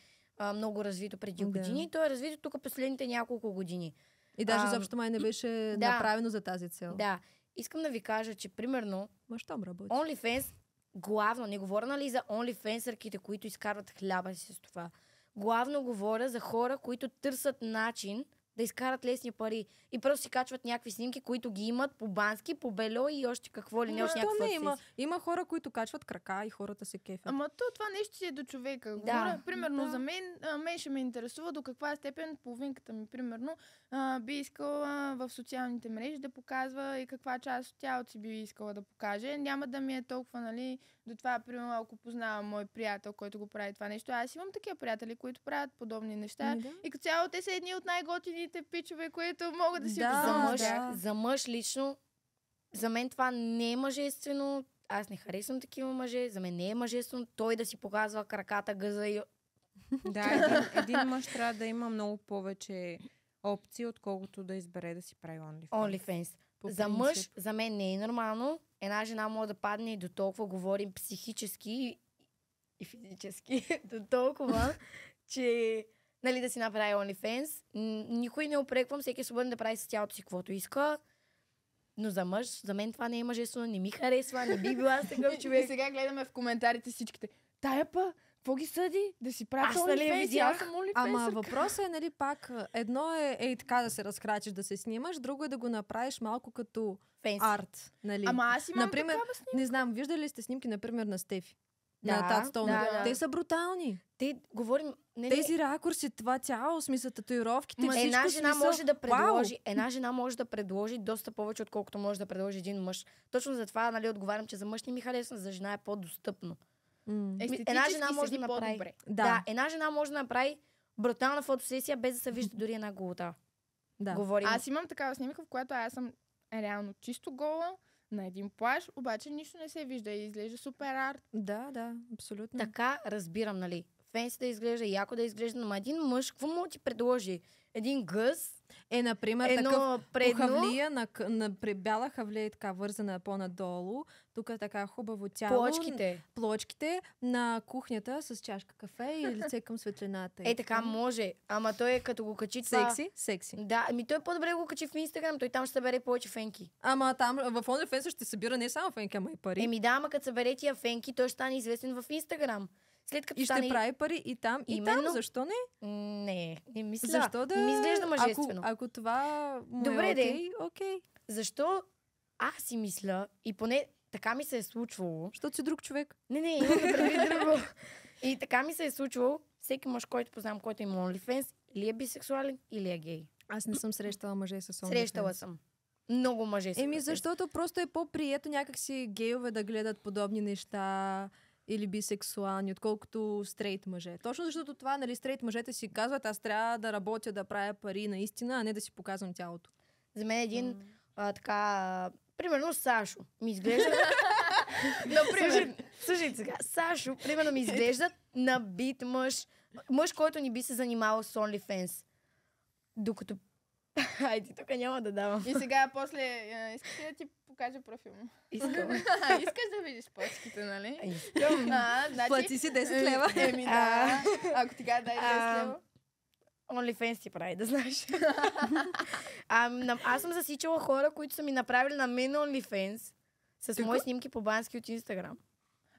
много развито преди Да. години. То е развито тук последните няколко години. И даже А, заобщо май не беше да. направено за тази цел. Да. Искам да ви кажа, че примерно Ма щом работи. OnlyFans, главно, не говоря нали за OnlyFansърките, които изкарват хляба си с това. Главно говоря за хора, които търсят начин да изкарат лесни пари. И просто си качват някакви снимки, които ги имат по бански, по бело и още какво ли не, още Защо някакви не има? фотосесии. Има хора, които качват крака и хората се кефят. Ама това нещо си е до човека. Да. Говоря, примерно Да. за мен ще ме интересува до каква степен половинката ми, примерно, би искала в социалните мрежи да показва и каква част от тялото си би искала да покаже. Няма да ми е толкова, нали, до това, примерно, ако познавам мой приятел, който го прави това нещо. Аз имам такива приятели, които правят подобни неща. Ами да. И като цяло те са едни от най-готините пичове, които могат да си Да, За мъж, да. за мъж лично, за мен това не е мъжествено. Аз не харесвам такива мъже. За мен не е мъжествено той да си показва краката, гъза и... Да, един мъж трябва да има много повече опции, отколкото да избере да си прави OnlyFans. OnlyFans. По За принцип. мъж, за мен не е нормално. Една жена може да падне и до толкова, говорим психически и физически, до толкова, че нали, да си направи OnlyFans. Никой не опреквам, всеки е свободен да прави с тялото си каквото иска. Но за мъж, за мен това не е мъжествено, не ми харесва, не би била с такъв И човек. сега гледаме в коментарите всичките. Тая па, какво ги съди? Да си правят Аз нали я OnlyFans, видях? аз съм OnlyFans. Ама въпросът е, нали, пак, едно е така да се разкрачиш, да се снимаш, друго е да го направиш малко като Фенси. арт, нали? Ама аз имам Например, такава снимка. Не знам, виждали ли сте снимки, например, на Стефи? Да, На Тат Стоун. да. Те са брутални. Те говорим... Не, Тези ракурси, това цяло, смисъл, татуировките, Ма всичко една жена смисъл. може да предложи, Вау! една жена може да предложи доста повече, отколкото може да предложи един мъж. Точно затова, нали, отговарям, че за мъж не ми харесва, за жена е по-достъпно. М. Естетически една жена може седи да направи. по-добре. Да, една жена може да направи брутална фотосесия, без да се вижда дори една голота. Да. Говорим. Аз имам такава снимка, в която аз съм реално чисто гола на един плаж, обаче нищо не се вижда и изглежда супер арт. Да, абсолютно. Така разбирам, нали. Фенси да изглежда, яко да изглежда, но един мъж, какво му ти предложи? Един гъс, Например, такъв едно предно, хавлия, на бяла хавлия и така вързана по-надолу. Тук е така хубаво тяло. плочките. Плочките на кухнята с чашка кафе и лице към светлината. Е, така може. Ама той е като го качи това... Секси. Да, ами той по-добре го качи в Инстаграм, той там ще събере повече фенки. Ама там в OnlyFans ще събира не само фенки, ама и пари. Еми да, ама като събере тия фенки, той ще стане известен в Инстаграм. След като И ще стане... прави пари и там, и Именно. там. Защо не? Не мисля. Защо да... Не ми изглежда мъжествено. Ако това му Добре, е де. окей, окей. Защо аз си мисля, и поне така ми се е случвало... Защото си друг човек. Не, имам предвид друго. И така ми се е случвало, всеки мъж, който познавам, който има OnlyFans, или е бисексуален, или е гей. Аз не съм срещала мъже с OnlyFans. Срещала съм. Много мъже са. Защото просто е по-прието някакси гейове да гледат подобни неща. или бисексуални, отколкото стрейт мъже. Точно защото това, нали, стрейт мъжете си казват, аз трябва да работя, да правя пари наистина, а не да си показвам тялото. За мен един примерно Сашо ми изглежда... Например, слушайте сега, Сашо, примерно ми изглежда набит мъж, който ни би се занимавал с OnlyFans. Докато... Айде, тук няма да давам. И сега после искаш ли да ти покажа профил му? Искам. Искаш да видиш почките, нали? Искам. Значи... Плати си 10 лева. Еми да. Ако ти дай 10 лева. OnlyFans ти прави, да знаеш. Аз съм засичала хора, които са ми направили на мен OnlyFans с мои снимки по бански от Instagram.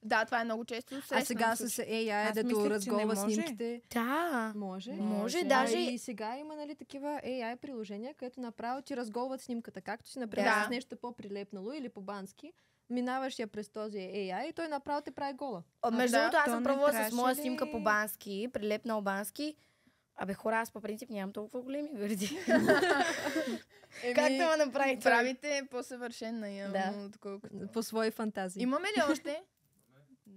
Да, това е много често срещано. А сега с AI, Аз мислех, дето че разголва не може. снимките. Да. Може. Може, А даже... и сега има, нали, такива AI приложения, където направо ти разголват снимката. Както си направиш Да. с нещо по-прилепнало или по-бански, минаваш я през този AI и той направо те прави гола. Между да, другото, аз то съм не пробвала с трябваше моя ли- снимка по бански, прилепнал бански. Абе, хора, аз по принцип нямам толкова големи гърди. Как да ме направи това? Правите по-съвършенна явно, Да. отколкото. По свои фантазии. Имаме ли още?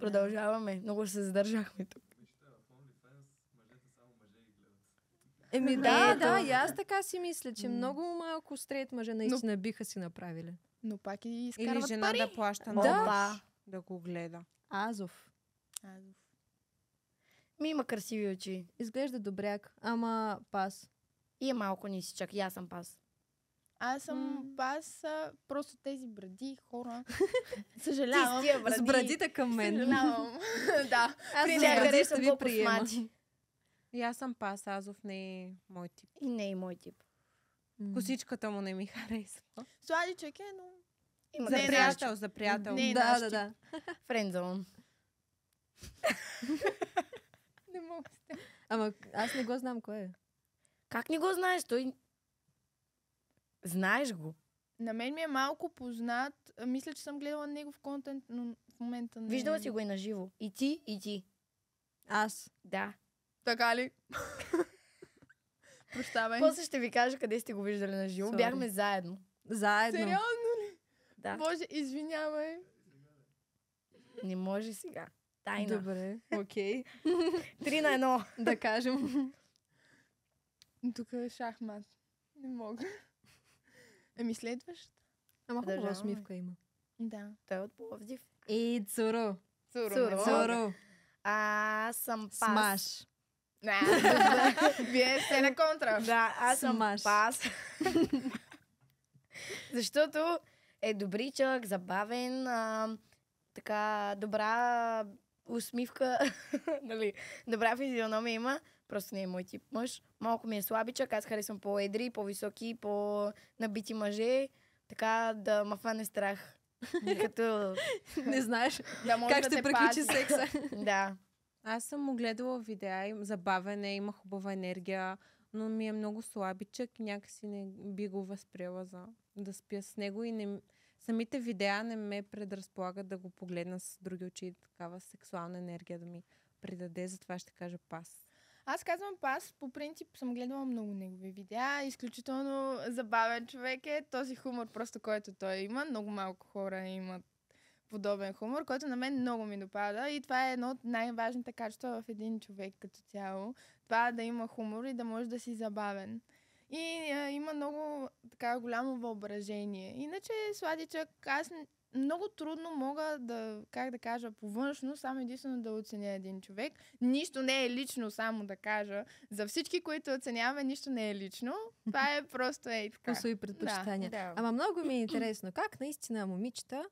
Продължаваме. Много се задържахме тук. Вижте, в OnlyFans мъжете само мъже ги гледат. Еми да, и аз така си мисля, че М. много малко стрейт мъже наистина биха си направили. Но пак и Или изкарват жена пари. да плаща Да. на Опа. мъж да го гледа. Азов. Ми има красиви очи. Изглежда добряк, ама пас. И е малко нисичък. И аз съм пас. Аз съм пас, просто тези бради, хора. Съжалявам. Ти с тия бради. С брадите към мен. Съжалявам. Да. Аз При с нея бради харесвам ще ви колко приема. смачи. И аз съм пас, Азов не е мой тип. И не е мой тип. Косичката му не ми харесва. Сладичък е, но... Има За Не, приятел, за приятел. Не, Да, наш да, тип. да. френдзон. Не мога с теб. Ама аз не го знам кой е. Как не го знаеш? Той... Знаеш го. На мен ми е малко познат. Мисля, че съм гледала негов контент, но в момента не... Виждала си го и наживо. И ти, и ти. Аз. Да. Така ли? Прощавай. После ще ви кажа къде сте го виждали наживо. Sorry. Бяхме заедно. Заедно. Сериозно ли? Да. Боже, извинявай. Не може сега. Тайна. Добре, окей. 3 на 1. Да кажем. Тук е шахмат. Не мога. Еми следващ? Ама хубава Продължаваме. усмивка има. Да. Той е от Пловдив. И Цуро. Цуро. Цуро. Аз съм пас. Смаш. Вие сте на контра. Да, аз съм Смаш. пас. Защото е добричък, забавен, така добра усмивка, нали, добра физиономия има. Просто не е мой тип мъж. Малко ми е слабичък, аз харесвам по-едри, по-високи, по-набити мъже. Така да ма фане страх. Като... Не знаеш Да може как да ще те приключи пази. секса. Да. Аз съм му гледала видеа, забавен е, има хубава енергия, но ми е много слабичък и някакси не би го възприела за да спя с него и не, самите видеа не ме предразполагат да го погледна с други очи и такава сексуална енергия да ми придаде, затова ще кажа пас. Аз казвам пас, по принцип съм гледала много негови видеа. Изключително забавен човек е. Този хумор, просто който той има. Много малко хора имат подобен хумор, който на мен много ми допада. И това е едно от най-важните качества в един човек като цяло. Това да има хумор и да може да си забавен. И има много така голямо въображение. Иначе сладичък, аз много трудно мога да, как да кажа, по външно, само единствено да оценя един човек. Нищо не е лично, само да кажа. За всички, които оценяваме, нищо не е лично. Това е просто така. Вкусови предпочитания. Да. Ама много ми е интересно, как наистина момичета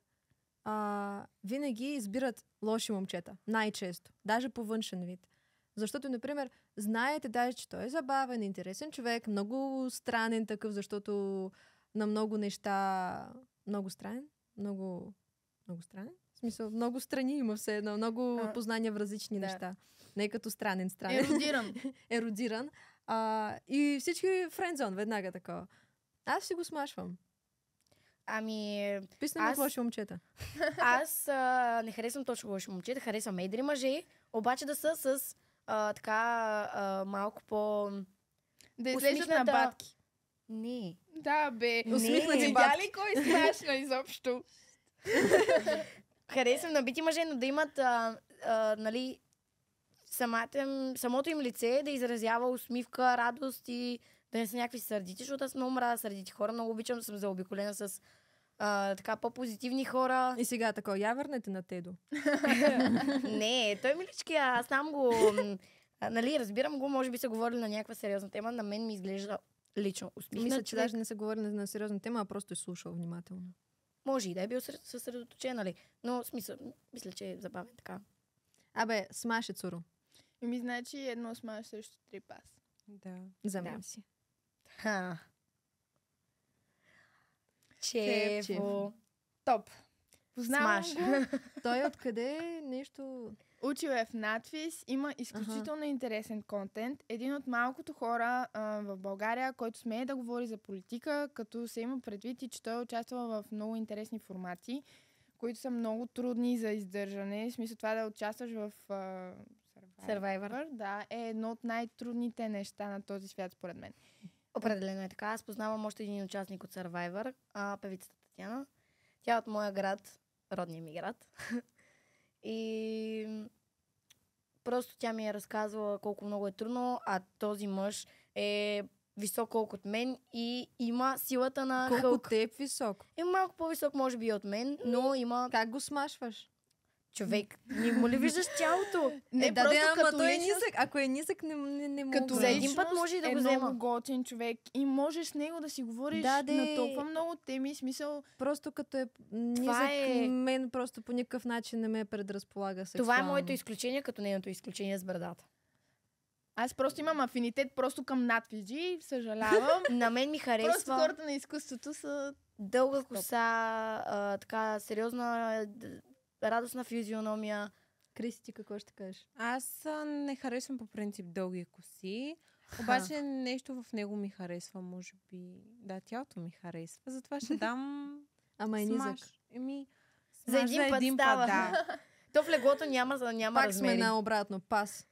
винаги избират лоши момчета. Най-често. Даже по външен вид. Защото, например, знаете даже, че той е забавен, интересен човек, много странен такъв, защото на много неща... Много странен? Много странен? В смисъл, много страни има все едно, много познания в различни да. неща. Не като странен. Еродиран. Еродиран. И всички френдзон веднага такова. Аз си го смашвам. Ами, Писна ми лоши момчета. аз не харесвам точно лоши момчета, харесвам едри мъже, обаче да са с така малко по... Да излезат на Усмихната- батки. Не. Да, бе. Усмихнати Видя батки. ли кой страшно изобщо? Харесвам набити мъже, но да имат нали, самото им лице да изразява усмивка, радост и да не са някакви сърдити, защото аз много мразя сърдити хора. Много обичам да съм заобиколена с така по-позитивни хора. И сега така, я върнете на Тедо. Не, той милички, аз знам го. Нали, разбирам го, може би са говорили на някаква сериозна тема. На мен ми изглежда лично усмихнат Мисля, че човек. даже не са говорили на сериозна тема, а просто е слушал внимателно. Може и да е бил съсредоточен, нали? Но смисъл, мисля, че е забавен така. Абе, смаше, Цуро. Значи едно смаш срещу 3 пас. Да. За Да. мен си. Ха. Чефо. Чефо. Топ. Познавам Смаш. го. Той откъде е нещо... Учил е в надвис, има изключително интересен контент. Един от малкото хора в България, който смее да говори за политика, като се има предвид и че той е участвал в много интересни формати, които са много трудни за издържане. В смисъл това да участваш в Survivor. Да, е едно от най-трудните неща на този свят, според мен. Определено е така. Аз познавам още един участник от Survivor, певицата Татяна. Тя е от моя град, родния ми град. И просто тя ми е разказвала колко много е трудно, а този мъж е висок колко от мен и има силата на Колко Хълк. теб висок. Е малко по-висок може би от мен, но има Как го смашваш? човек. Не му ли виждаш тялото? Не, да, просто ама като той е личност- нисък. Ако е нисък, не мога. Като За един личност път може и да е го много взема. готин човек и можеш с него да си говориш Да, де. на толкова много теми, смисъл. Просто като е нисък, е- мен просто по никакъв начин не ме предразполага сексуално. Това е моето изключение, като нейното изключение с брадата. Аз просто имам афинитет просто към надвиджи, съжалявам. На мен ми Просто харесва хората на изкуството са... дълга коса, така сериозна, радостна физиономия. Криси, ти какво ще кажеш? Аз не харесвам по принцип дълги коси. Обаче нещо в него ми харесва, може би. Да, тялото ми харесва. Затова ще дам Ама е нисък. смаш. Еми, За смаш един път става. да. То в леглото няма Пак сме размери. наобратно. Пас.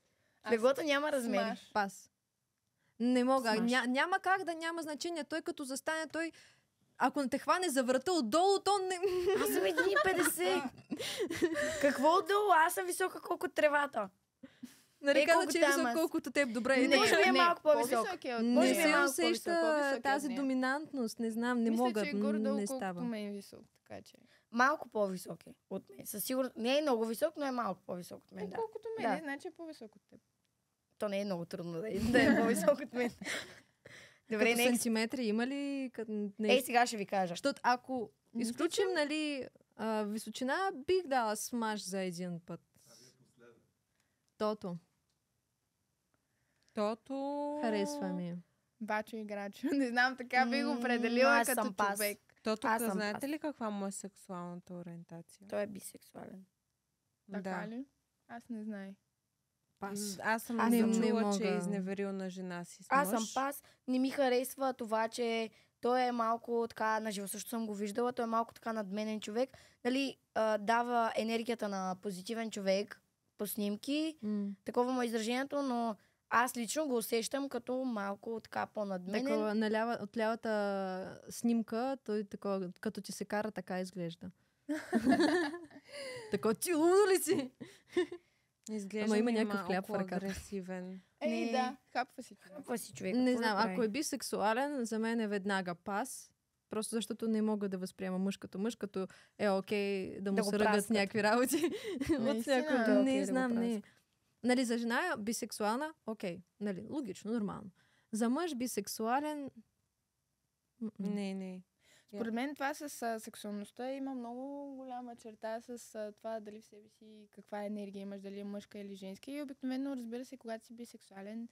В леглото няма размери. Смаш. Пас. Не мога. Смаш. Няма как да няма значение. Той като застане, той... Ако не те хване за врата отдолу, то не... Аз съм 1,50. Какво отдолу? Аз съм висока колко тревата. Нали каза, колко че е там висок аз. колкото теб. Добре, Не, може би е малко по-висок. по-висок е от Не Може би е се малко усеща по-висок от тази нея. доминантност. Не знам, не Мисля, мога. че е горе-долу Не колкото става. мен висок, така че. Малко по-висок е от мен. Със сигурност. Не е много висок, но е малко по-висок от мен. Да. Колкото мен, Да. значи е по-висок от теб. То не е много трудно да е по-висок от мен. Добре, Като не. сантиметри има ли? Ей, сега ще ви кажа. Защото ако Мисля, изключим, нали, височина, бих дала смаш за един път. Тото. Тото... Харесва ми. Бачо играч. Не знам, така би го определила Аз като съм пас. човек. Тото, Аз съм знаете пас. ли каква му е сексуалната ориентация? Той е бисексуален. Така ли? Аз не знае. Пас. Аз съм Аз не съм- чула, не че е мога. изневерил на жена си с Аз съм мъж. пас. Не ми харесва това, че той е малко така, наживо също съм го виждала, той е малко така надменен човек. Нали, дава енергията на позитивен човек по снимки. Такова му е изражението, но аз лично го усещам като малко така по-надменен. Такова, от лявата снимка, той такова, като ти се кара, така изглежда. Такова, ти лудо ли си? Изглежда Ама има ми някакъв хляб в малко ръката. агресивен. Ей, Не. да, хапва си това. Какво си човек? Не какво да знам, прави? ако е бисексуален, за мен е веднага пас. Просто защото не мога да възприема мъж, като е окей да му Да го се ръгат праскат. някакви работи. От Наистина. някой... Да, окей Не да го знам, не. праскат. Нали, за жена е бисексуална, окей, нали, логично, нормално. За мъж бисексуален... Не. Според мен това с сексуалността има много голяма черта с това дали в себе си каква енергия имаш, дали е мъжка или женска. И обикновено, разбира се, когато си бисексуален,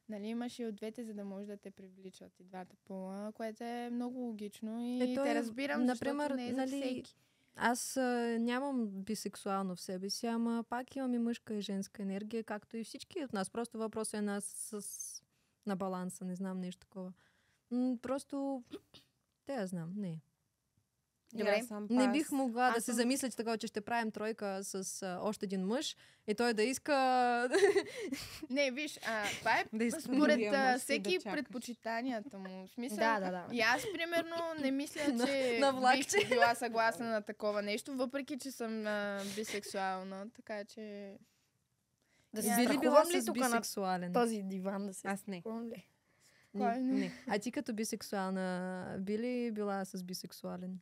нали, имаш и от двете, за да може да те привличат и двата пола, което е много логично и Ето те е, разбирам, например, защото не е за нали, всеки. Аз нямам бисексуално в себе си, ама пак имам и мъжка и женска енергия, както и всички от нас. Просто въпросът е на баланса, не знам нещо такова. Просто, те я знам, не. Добре. Не бих могла да се замисля, че такова, че ще правим тройка с още един мъж и той да иска... Не, виж, това е Да иска според другия мъж и всеки да чакаш. предпочитанията му. В смисъл, Да. и аз, примерно, не мисля, че на влакче. бих била съгласна на такова нещо, въпреки, че съм бисексуална, така че... Да се Би ли била страхувам ли с тук на бисексуален? този диван да се Аз не. страхувам ли? Кой? Не. А ти като бисексуална, би ли била с бисексуален?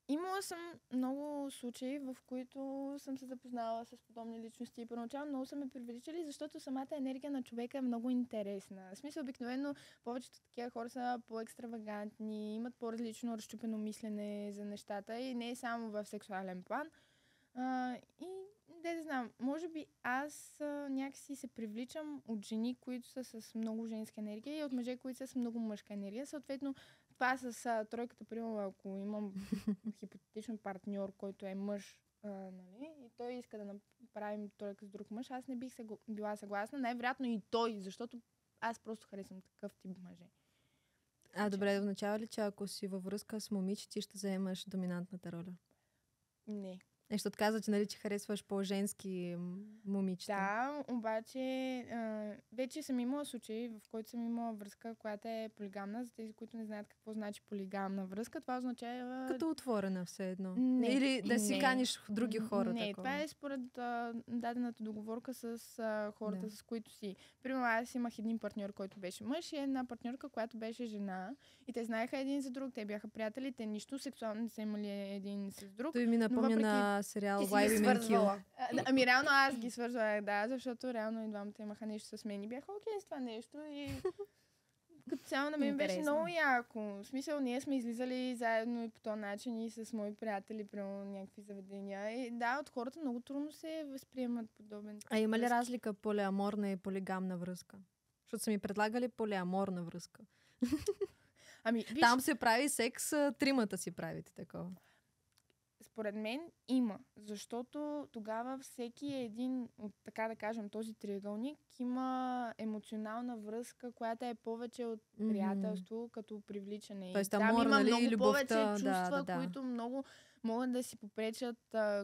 Имала съм много случаи, в които съм се запознала с подобни личности и първоначално много са ме привличали, защото самата енергия на човека е много интересна. В смисъл, обикновено повечето такива хора са по-екстравагантни, имат по-различно разчупено мислене за нещата и не е само в сексуален план. И не знам, може би аз някакси се привличам от жени, които са с много женска енергия и от мъже, които са с много мъжка енергия. Съответно, това с тройката, примерно, ако имам хипотетичен партньор, който е мъж, нали, и той иска да направим тройка с друг мъж, аз не бих била съгласна. Най-вероятно и той, защото аз просто харесвам такъв тип мъже. Добре, означава ли, че ако си във връзка с момиче, ти ще заемаш доминантната роля? Не. Защото каза, че, нали, че харесваш по-женски момичета. Да, обаче вече съм имала случаи, в които съм имала връзка, която е полигамна. За тези, които не знаят какво значи полигамна връзка, това означава... Като отворена все едно. Не, Или да си не. каниш други хора. Не, такова. това е според дадената договорка с хората, Да. с които си. Примерно аз имах един партньор, който беше мъж и една партньорка, която беше жена. И те знаеха един за друг, те бяха приятели, те нищо сексуално не са имали един с друг. Той ми напомня въпреки- на сериал Ти си Why ги Women Kill. свързвала. Ами реално аз ги свързвах, да, защото реално и двамата имаха нещо с мен и бяха окей с това нещо и като цяло на мен беше Интересно. много яко. В смисъл, ние сме излизали заедно и по този начин и с мои приятели, примерно някакви заведения. И да, от хората много трудно се възприемат подобен. А има ли връзки. разлика полиаморна и полигамна връзка? Защото са ми предлагали полиаморна връзка. Ами, виж, Там се прави секс, тримата си правите такова. според мен има, защото тогава всеки един, от, така да кажем, този триъгълник има емоционална връзка, която е повече от Мгм. приятелство, като привличане. И Тоест, там амор, има нали, много любовта, повече да, чувства, да. които много могат да си попречат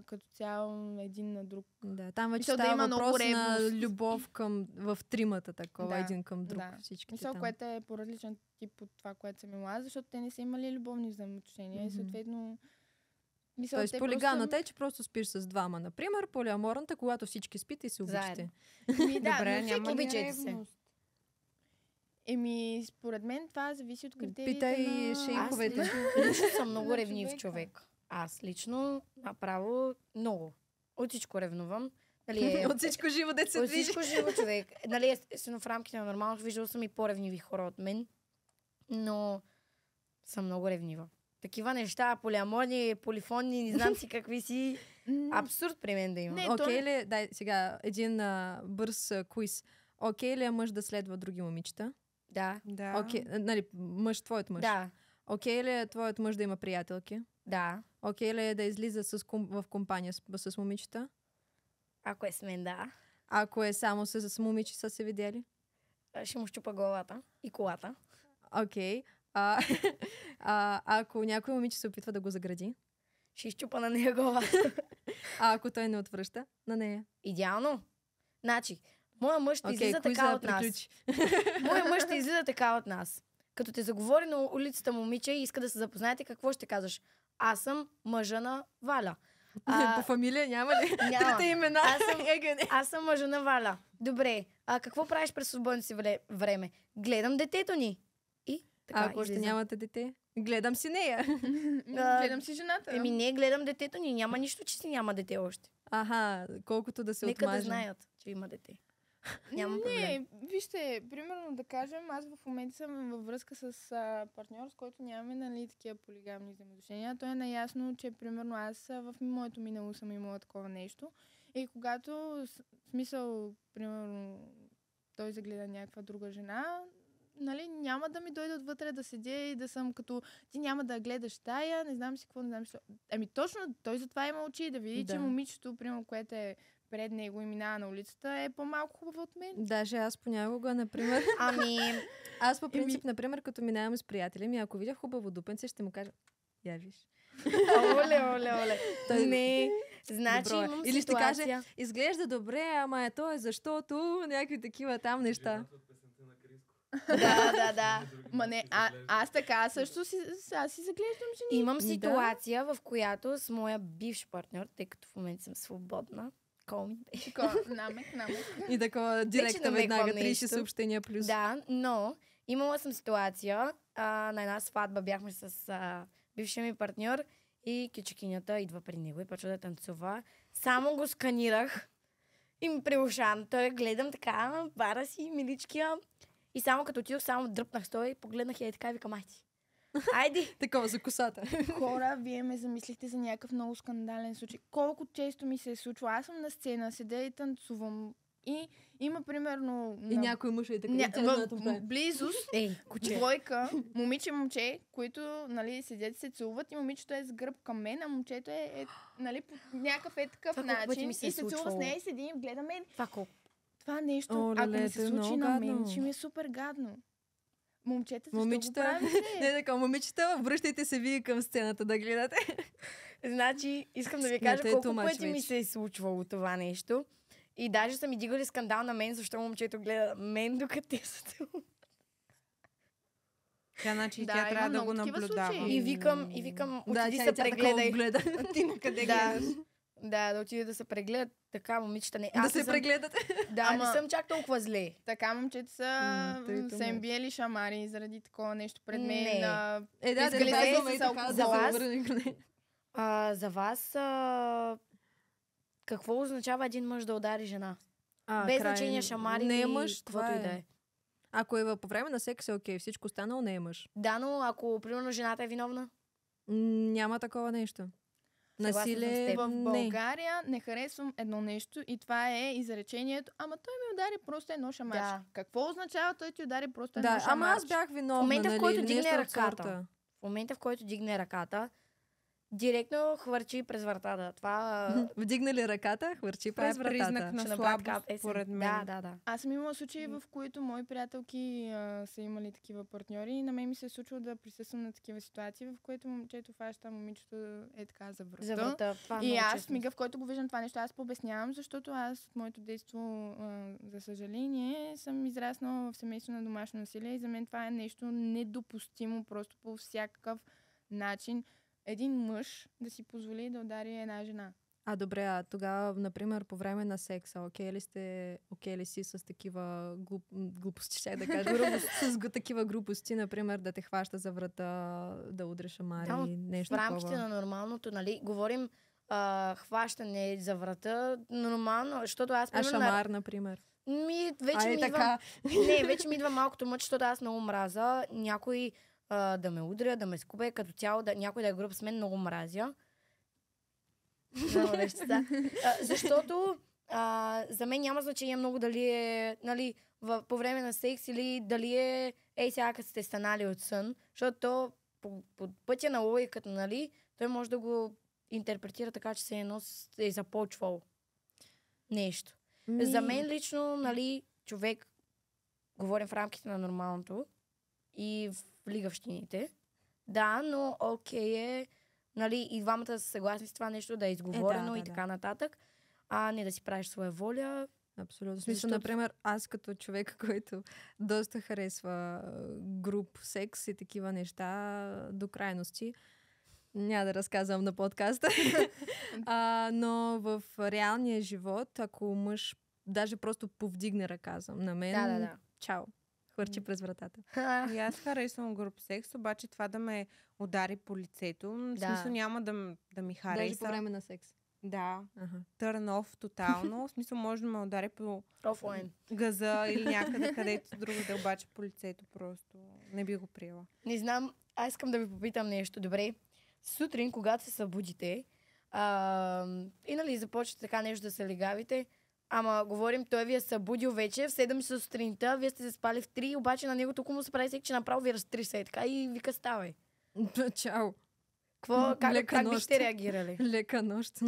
като цяло един на друг. Да, там вече Мисля, да става има много въпрос на ревност. любов в тримата такова, Да, един към друг. да. Всичките Мисъл, там. което е по-различен тип от това, което съм имала, защото те не са имали любовни взаимоотношения и Мгм. съответно... Мисъл, Тоест, те полиганата е, че просто спиш с двама, например. Полиаморната, когато всички спите и се обичате. Заедно. Ми, да, Добре, но няма ли обичайте се. ревност? според мен това зависи от критериите Питай на... Аз шейховете. лично съм много На ревнив човека. човек. Аз лично направо много. От всичко ревнувам. Нали, От всичко живо дет се от движи. всичко живо човек. Нали, естествено в рамките на нормалното виждала съм и по-ревниви хора от мен, но съм много ревнива. Такива неща, полиаморни, полифонни, не знам си какви си. Абсурд при мен да има. Не, то Окей ли, дай сега един бърз квиз. Окей ли е мъж да следва други момичета? Да, Да. Окей, нали, твоят мъж. да, Окей ли е твоят мъж да има приятелки? да. Окей ли е да излиза в компания с момичета? Ако е с мен, да. Ако е само с момиче, са се видели? Ще му щупа главата и колата. Окей. Ако някой момиче се опитва да го загради? Ще изчупа на нея главата. А ако той не отвръща на нея? Идеално. Значи, моя мъж ще излиза така квиза от нас. приключи. Моя мъж ще излиза така от нас. Като те заговори на улицата момиче и иска да се запознаете, какво ще казваш? Аз съм мъжа на Валя. По фамилия няма ли? Няма. Трите имена. Егене. Аз съм мъжа на Валя. Добре, какво правиш през свободното си време? Гледам детето ни. И така, Ако още излиза. нямате дете, гледам си нея. Гледам си жената. Еми не, гледам детето ни. Няма нищо, че си няма дете още. Аха, колкото да се Нека отмаже. да знаят, че има дете. Няма проблем. Не, вижте, примерно да кажем, аз в момента съм във връзка с партньор, с който нямаме, нали, такива полигамни взаимоотношения. Той е наясно, че примерно аз в моето минало съм имала такова нещо. И когато, в смисъл, примерно, той загледа някаква друга жена, нали, няма да ми дойде отвътре да седя и да съм като ти няма да гледаш тая, не знам си какво, не знам си. Ами точно, той затова има очи да види, Да. че момичето, примерно, което е пред него и минава на улицата, е по-малко хубаво от мен. Даже аз понякога, например, Ами, аз по принцип, например, като минавам с приятели ми, ако видя хубаво дупенце, ще му кажа, я виж. Оле. Не, значи Добро е. имам Или ще ситуация. каже, изглежда добре, ама то е защото някакви такива там неща. От песента на Криско. Да. Ма не, аз така също аз си заглеждам жени. Имам ситуация, в която с моя бивш партньор, тъй като в момента съм свободна, call me baby. Така, намек. И такова директно намеквам веднага 30 нещо. съобщения плюс. Да, но имала съм ситуация, на една сватба бяхме с бившия ми партньор и кичекинята идва при него и почва да танцува. Само го сканирах и ми приушан. Той гледам така, бара си, миличкия. И само като отидох, само дръпнах стоя и погледнах и така и викам, айди. Айди! Такова за косата. Хора, вие ме замислихте за някакъв много скандален случай. Колко често ми се е случва. Аз съм на сцена, седя и танцувам. И има примерно... И някой мъж е така. в близост Ей, куче. двойка, момиче и момче, които, нали, седят и се целуват и момичето е с гръб към мен, а момчето е нали, по някакъв такъв Това колко пъти начин ми се и е се целува с случвало. нея и седи и гледа мен. Това колко? Това нещо, О, ако леле, ми се е случи много на мен, гадно. ще ми е супер гадно. Момчета, защо Момичета, го правите? не така, момичета, връщайте се вие към сцената да гледате. Значи, искам да ви Не, кажа те е колко too much пъти ми вече. се е случвало това нещо. И даже са ми дигали скандал на мен, защото момчето гледа мен, докато те са целуват. Тя, значи, Да, тя има трябва да много го такива наблюдава. случаи. И викам, Да, отиди тя се такова прегледай. гледа. Ти на къде Да. гледаш? Да отиде да се прегледат. Така, момичета не. Да Аз се не съм, прегледате. да, не Ама- съм чак толкова зле. Така момчета тъй са то им ме. биели шамари заради такова нещо пред мен. Не. Е, да, да Искали се казваме и с така, алкохол. да За вас? се върне към нея. За вас, какво означава един мъж да удари жена? А, Без край. значение шамари Не е или мъж, каквото това и да е. Ако е по време на секс е окей, всичко останало не е мъж. Да, но ако, примерно, жената е виновна, Няма такова нещо. Съгласна съм с Насилие, теб. В не. България не харесвам едно нещо и това е изречението, ама той ми удари просто едно шамарче. Да. Какво означава той ти удари просто едно Да, шамарче? ама аз бях виновна, В момента, в нали, който нещо дигне от ръката. сорта. в момента, в който дигне ръката, директно хвърчи през вратата. Това Вдигнали ръката, хвърчи Това е през вратата. признак на ще направи така слабост, песен. според мен. Да. Аз съм имала случаи, в които мои приятелки са имали такива партньори и на мен ми се е случило да присъствам на такива ситуации, в което момчето фаща момичето е така за врата. За врата. Това И много аз, често. мига, в който го виждам това нещо, аз пообяснявам, защото аз от моето детство, за съжаление, съм израснала в семейство на домашно насилие и за мен това е нещо недопустимо просто по всякакъв начин. Един мъж да си позволи да удари една жена. А, добре, а тогава, например, по време на секса, окей ли си с такива глупости, ще да кажа, с такива глупости, например, да те хваща за врата, да удреш амари, Да, нещо В рамките такова. на нормалното, нали, говорим хващане за врата, нормално, защото аз, А примерно, шамар, например. вече ми идва... така. Не, вече ми идва малкото мъч, защото аз много мраза някой да ме удря, да ме скубе, като цяло някой да е груб с мен, много мразя. Много неща. Защото за мен няма значение много дали е, нали, по време на секс или дали е сега като сте станали от сън, защото то по пътя на логиката, нали, той може да го интерпретира така, че се е започвал нещо. За мен лично, нали, човек, говорим в рамките на нормалното и в лигавщините, да, но окей е, нали, и двамата са съгласни с това нещо, да е изговорено да, и така нататък, а не да си правиш своя воля. Абсолютно. В смисъл, Защото- например, аз като човек, който доста харесва груп секс и такива неща до крайности, няма да разказвам на подкаста, но в реалния живот, ако мъж даже просто повдигне ръка на мен, Да. чао, хвърчи през вратата. И аз харесвам груп секс, обаче това да ме удари по лицето, в Да. смисъл няма да ми Даже хареса. по време на секс. Да, Ага. turn off тотално. В смисъл може да ме удари по Офлайн. газа или някъде, където другаде, обаче по лицето просто не би го приела. Не знам, аз искам да ви попитам нещо. Добре, сутрин, когато се събудите и нали започвате така нещо да се легавите, ама говорим, той ви е събудил вече в 7 часа сутринта, вие сте се спали в 3, обаче на него тук му се прави сек, че направо ви разтриса и така и вика ставай. Чао. Как Лека нощ. бихте реагирали? Лека нощ.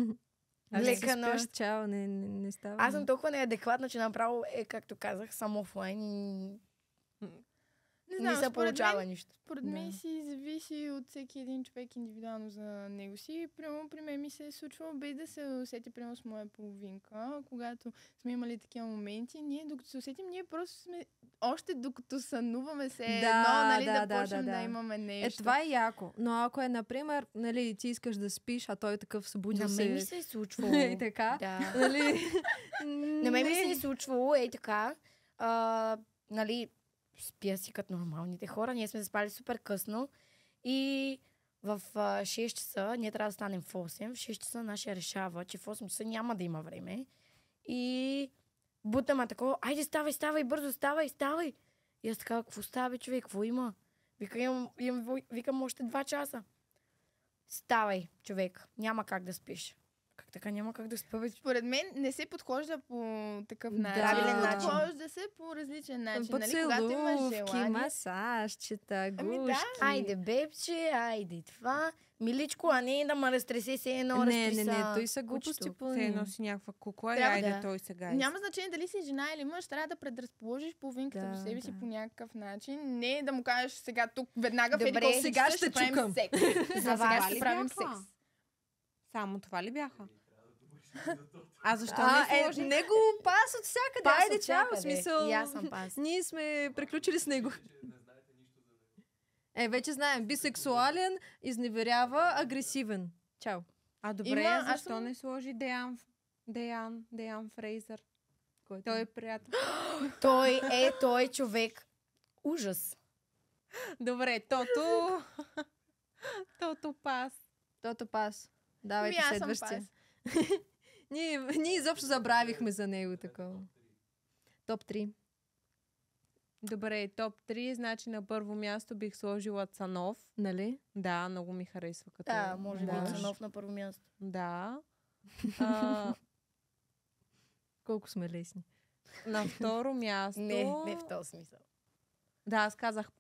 Аз Лека си спя, нощ. Чао, не става. Аз съм толкова неадекватна, че направо както казах, само офлайн и... Не не знам, се получава нищо. Според Да. мен си зависи от всеки един човек индивидуално за него си. Прямо при мен ми се е случвало без да се усети прямо с моя половинка. Когато сме имали такива моменти, ние докато се усетим, ние просто сме още докато сънуваме се едно, нали, да почнем да имаме нещо. Това е яко. Но ако е, например, нали, ти искаш да спиш, а той такъв събудил На се... мен ми се е случвало. И така. Да. Нали? На мен ми се е случвало, така, нали, спя си като нормалните хора. Ние сме спали супер късно и в 6 часа, ние трябва да станем в 8, в 6 часа нашия решава, че в 8 часа няма да има време. И бутаме такова, айде ставай, бързо ставай. И аз така, какво става, бе, човек, какво има? Викам още 2 часа. Ставай, човек, няма как да спиш. Как така няма как да спа, бе? Според мен не се подхожда по такъв Да. начин. Правилен начин. Подхожда се по различен начин. Нали? Когато имаш Поцелувки, желание. масажчета, Ами да. гушки. Айде, бебче, айде това. Миличко, а не да ме разтресе се едно Не, той са глупости кучето. Все пълни. едно си някаква кукла и Трябва айде да. той сега. Няма значение дали си жена или мъж, трябва да предразположиш половинката Да, до себе си да. по някакъв начин. Не да му кажеш сега тук веднага в Добре, еди сега колко ще ще правим чукам. секс. За Сега вас ще ли правим бяха? секс. Само това ли бяха? А защо А, не сложи? него пас от всякъде. Пас Айде, от чао, всякъде. смисъл. И аз съм пас. Ние сме приключили с него. Вече знаем. Бисексуален, изневерява, агресивен. Чао. А добре, Има, аз защо съм- не сложи Деян Фрейзър? Кой Той е приятел. Той е човек. Ужас. Добре, Тото пас. Тото пас. Давайте Аз съм следващия. пас. Ние изобщо забравихме за него такова. Топ 3. Добре, топ 3, значи на първо място бих сложила Цанов. Нали? Да, много ми харесва като Да, може би Да. Цанов на първо място. Да. А, Колко сме лесни. на второ място... Не в този смисъл. Да, аз казах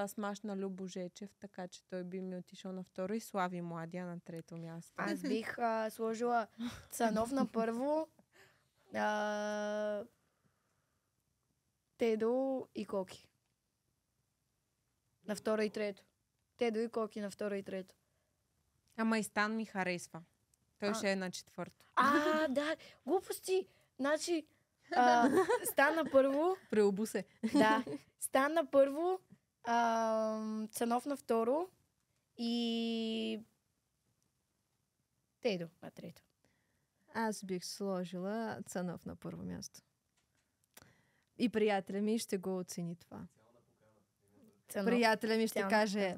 смаш на Любо Жечев, така че той би ми отишъл на второ и Слави Младия на трето място. Аз бих сложила Цанов на първо, Тедо и Коки. На второ и трето. Тедо и Коки на второ и трето. Ама и Стан ми харесва. Той ще е на четвърто. Да, глупости. Значи, Стан на първо, Преобу се. да, Стан на първо, Цанов на второ и Тедо на трето. Аз бих сложила Цанов на първо място. И приятеля ми ще го оцени това. Цанов. Приятеля ми ще Цяло. каже...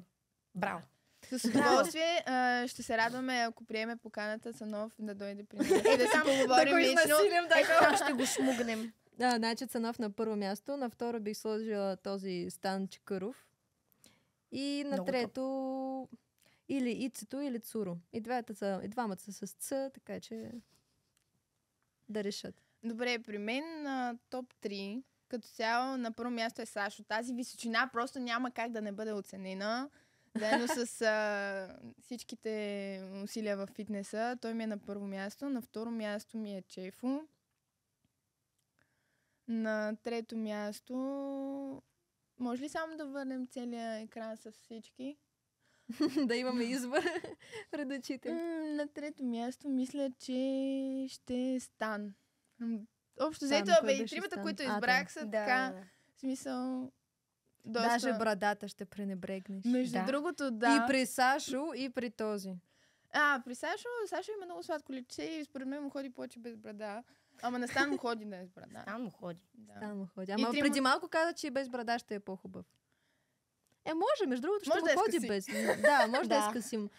Браво. С удоволствие ще се радваме, ако приеме поканата Цанов да дойде при нас. И да си Да поговорим го лично. изнасилим, ето там ще го шмугнем. Да, значи Цанов на първо място. На второ бих сложила този Стан Чакъров. И на Много трето... Или Ицето, или Цуро. И двамата са с Ц, така че... Да решат. Добре, при мен на топ 3, като цяло на първо място е Сашо. Тази височина просто няма как да не бъде оценена. Заедно с всичките усилия в фитнеса. Той ми е на първо място. На второ място ми е Чефо. На трето място... Може ли само да върнем целия екран с всички? Да имаме избор пред очите. На трето място мисля, че ще е Стан. Общо Стан, взето, кой и беше тримата, Стан? които А, избрах, са така, в смисъл, доста... Даже брадата ще пренебрегнеш. Между Да. другото, да. И при Сашо, и при този. При Сашо има много сладко лице и според мен му ходи повече без брада. Ама на Стан му ходи да е с брада. Там му ходи. Да. Там му ходи. Ама трима- преди малко каза, че и без брада ще е по-хубав. Може, между другото, ще Може му да я ходи скъси. без. Да, може да я Да. скъсим.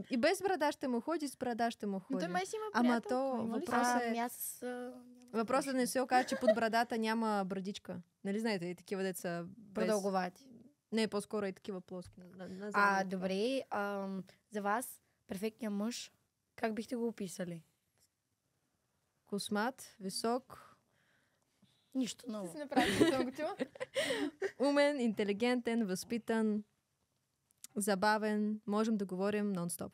И без брада ще му ходи, с брада ще му Но ходи. той май си има Ама приятелка. то има ли въпрос сега? е- Аз... Въпросът е да не се окаже, че под брадата няма брадичка. Нали знаете, и такива деца без... Продълговати. Не, по-скоро и такива плоски. На задните. Добре, за вас, перфектният мъж, как бихте го описали? Космат, висок, Нищо Ти ново. си направи, че съм го чула. умен, интелигентен, възпитан, забавен. Можем да говорим нон-стоп.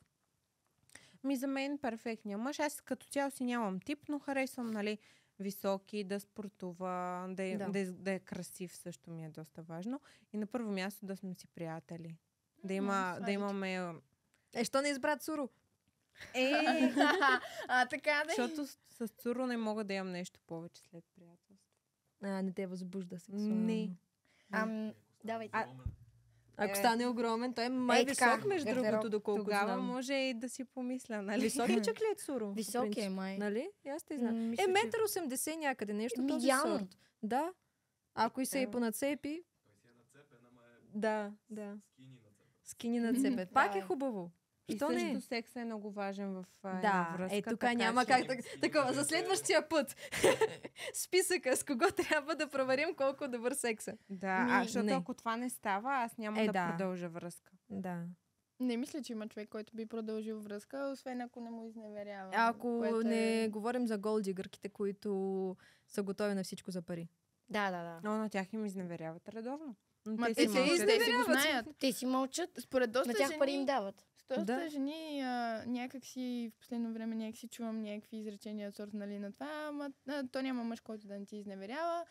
За мен перфектният мъж. Аз като цяло си нямам тип, но харесвам, нали, високи, да спортува, да е красив също ми е доста важно. И на първо място да сме си приятели. Да имаме... Що не избра Цуро? Така да. Защото с Цуро не мога да имам нещо повече след приятелство. Не те възбужда сексуално. Не. Давайте. Ако стане огромен, той е май висок, между другото, доколко Тогава знам. може и да си помисля, нали? Високичък ли е Цуро? Висок е, май. Нали? И аз те знам. Мисля, че- 1,80 някъде, нещо този Идеално. сорт. Да. Ако и се и понацепи, Той си е нацепен, ама е да. скини нацепен. Скини нацепен. Пак е Да. хубаво. И Що също не? секса е много важен в една Да, връзка. тук така няма че- как такова. За следващия път. Списъка с кого трябва да проверим колко добър секса. Да, защото не. ако това не става, аз няма да продължа връзка. Да. Не мисля, че има човек, който би продължил връзка, освен ако не му изневерява. Ако което не говорим за голдигърките, които са готови на всичко за пари. Да. Но на тях им изневеряват редовно. Но Ма те те си си мълчат. те си го знаят. Те си мълчат. Според доста На тях пари им жени, дават. доста жени някакси в последно време някакси чувам някакви изречения от сорта, нали, на това, ама то няма мъж, който да не ти изневерява.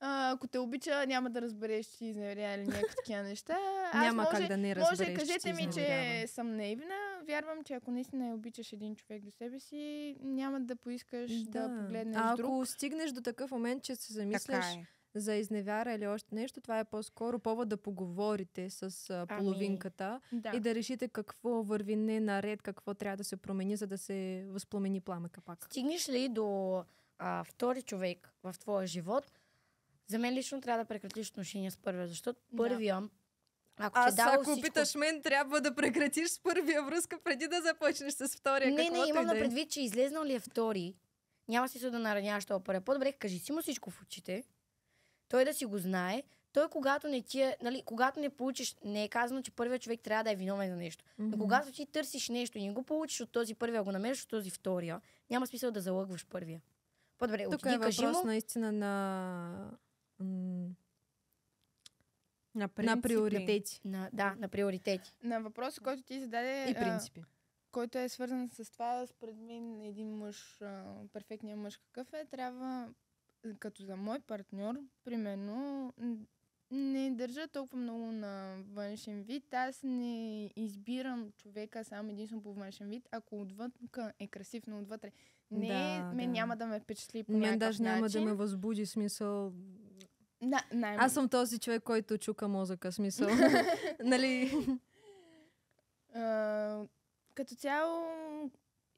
Ако те обича, няма да разбереш, че ти изневерява или някакви такива неща. Няма как да не разбереш, Може, че кажете ти ми, изневерява. че съм наивна. Вярвам, че ако наистина я обичаш един човек до себе си, няма да поискаш да погледнеш ако друг. стигнеш до такъв момент, че се Така замислиш е. за изневяра или още нещо, това е по-скоро повод да поговорите с половинката Да. и да решите какво върви не наред, какво трябва да се промени, за да се възпламени пламъка пак. Стигнеш ли до втори човек в твоя живот, за мен лично трябва да прекратиш отношения с първия, защото първия, ако ти дава Ако всичко... питаш мен, трябва да прекратиш с първия връзка, преди да започнеш с втория. Не, каквото имам и да на е. предвид, че излезнал ли е втори, няма си да нараняваш този първия. По-добре кажи си му всичко в очите, той да си го знае. Той, когато не ти е, нали, когато не получиш, не е казано, че първият човек трябва да е виновен за нещо. Но когато ти търсиш нещо и не го получиш от този първия, го намериш от този втория, няма смисъл да залъгваш първия. По-добре, Тук отиди, е кажи въпрос му. наистина на принципи. приоритети На приоритети. На въпроса, който ти зададе, и принципи. който е свързан с това, според мен един мъж, перфектният мъж какъв е, трябва, като за мой партньор, примерно, не държа толкова много на външен вид. Аз не избирам човека само единствено по външен вид. Ако отвън е красив, но отвътре няма да ме впечатли по Мен някакъв даже няма начин. да ме възбуди смисъл. Аз Аз съм този човек, който чука мозъка, смисъл. Нали? Като цяло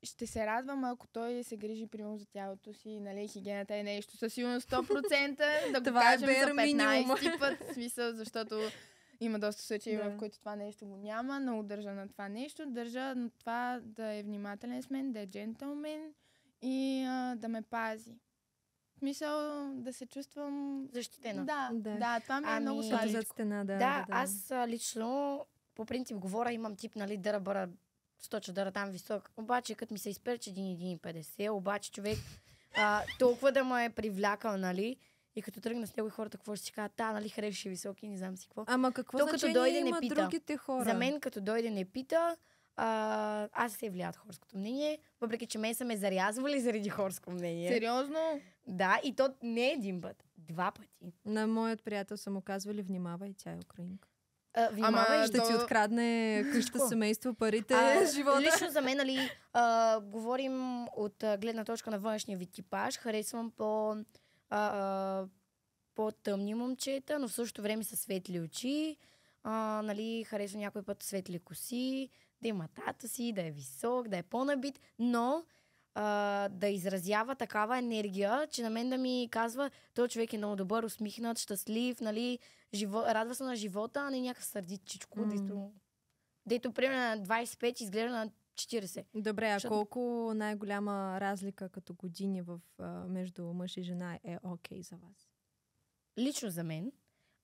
ще се радвам, ако той се грижи примерно за тялото си, нали, хигиената е нещо със сигурност 100%, да го Това е кажем за bare minimum. 15 път, в смисъл, защото има доста случаи, Да. в които това нещо го няма, но държа на това нещо, държа на това да е внимателен с мен, да е джентълмен и да ме пази. В смисъл да се чувствам Защитена. Да, това ми е много Ами, сладичко. Зад стена, Да, аз лично по принцип говоря, имам тип, нали, дъра-бъра, сточа дъра там висок. Обаче, като ми се изперче 1,50, обаче човек толкова да ме е привлякал, нали, и като тръгна с него и хората, какво ще си кажат, нали, харесваше високи, не знам си какво. Ама какво То като значение дойде, не има пита. другите хора? За мен, като дойде, не пита, аз се влияят хорското мнение, въпреки че мен са ме зарязвали заради хорско мнение. Сериозно? Да, и то не един път, 2 пъти. На моят приятел са му казвали, внимавай, тя е украинка. Внимавай, Ще ти открадне къща, Всичко. семейство, парите, живота. Лично за мен, нали, говорим от гледна точка на външния вид типаж. Харесвам по-тъмни момчета, но в същото време са светли очи. Нали, харесвам някой път светли коси, да има тата си, да е висок, да е по-набит, но да изразява такава енергия, че на мен да ми казва, този човек е много добър, усмихнат, щастлив, нали, радва се на живота, а не някакъв сърдичичко, дето примерно на 25 изглежда на 40. Добре, а колко най-голяма разлика като години между мъж и жена е окей за вас? Лично за мен,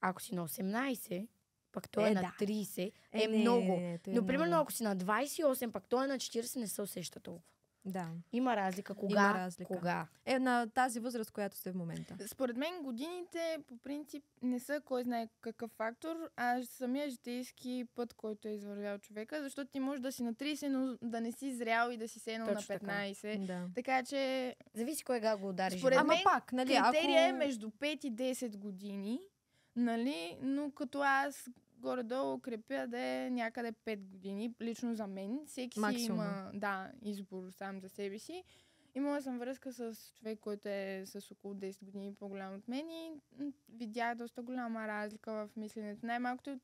ако си на 18, пък той е на 30, не, много. не, Но примерно, ако си на 28, пък той е на 40, не се усеща толкова. Да. Има разлика. Кога? Има разлика. Кога? Е на тази възраст, която сте в момента. Според мен годините по принцип не са кой знае какъв фактор, а самия житейски път, който е извървял човека, защото ти можеш да си на 30, но да не си зрял и да си седнал на Точно така. 15. Да. Така че Зависи кога го удари Според живота. Ама мен пак, нали, критерия е ако... между 5 и 10 години, нали? Но като аз горе-долу крепя да е някъде 5 години, лично за мен. Всеки си Максимум. има избор сам за себе си. Имала съм връзка с човек, който е с около 10 години по-голям от мен и видях доста голяма разлика в мисленето. Най-малкото,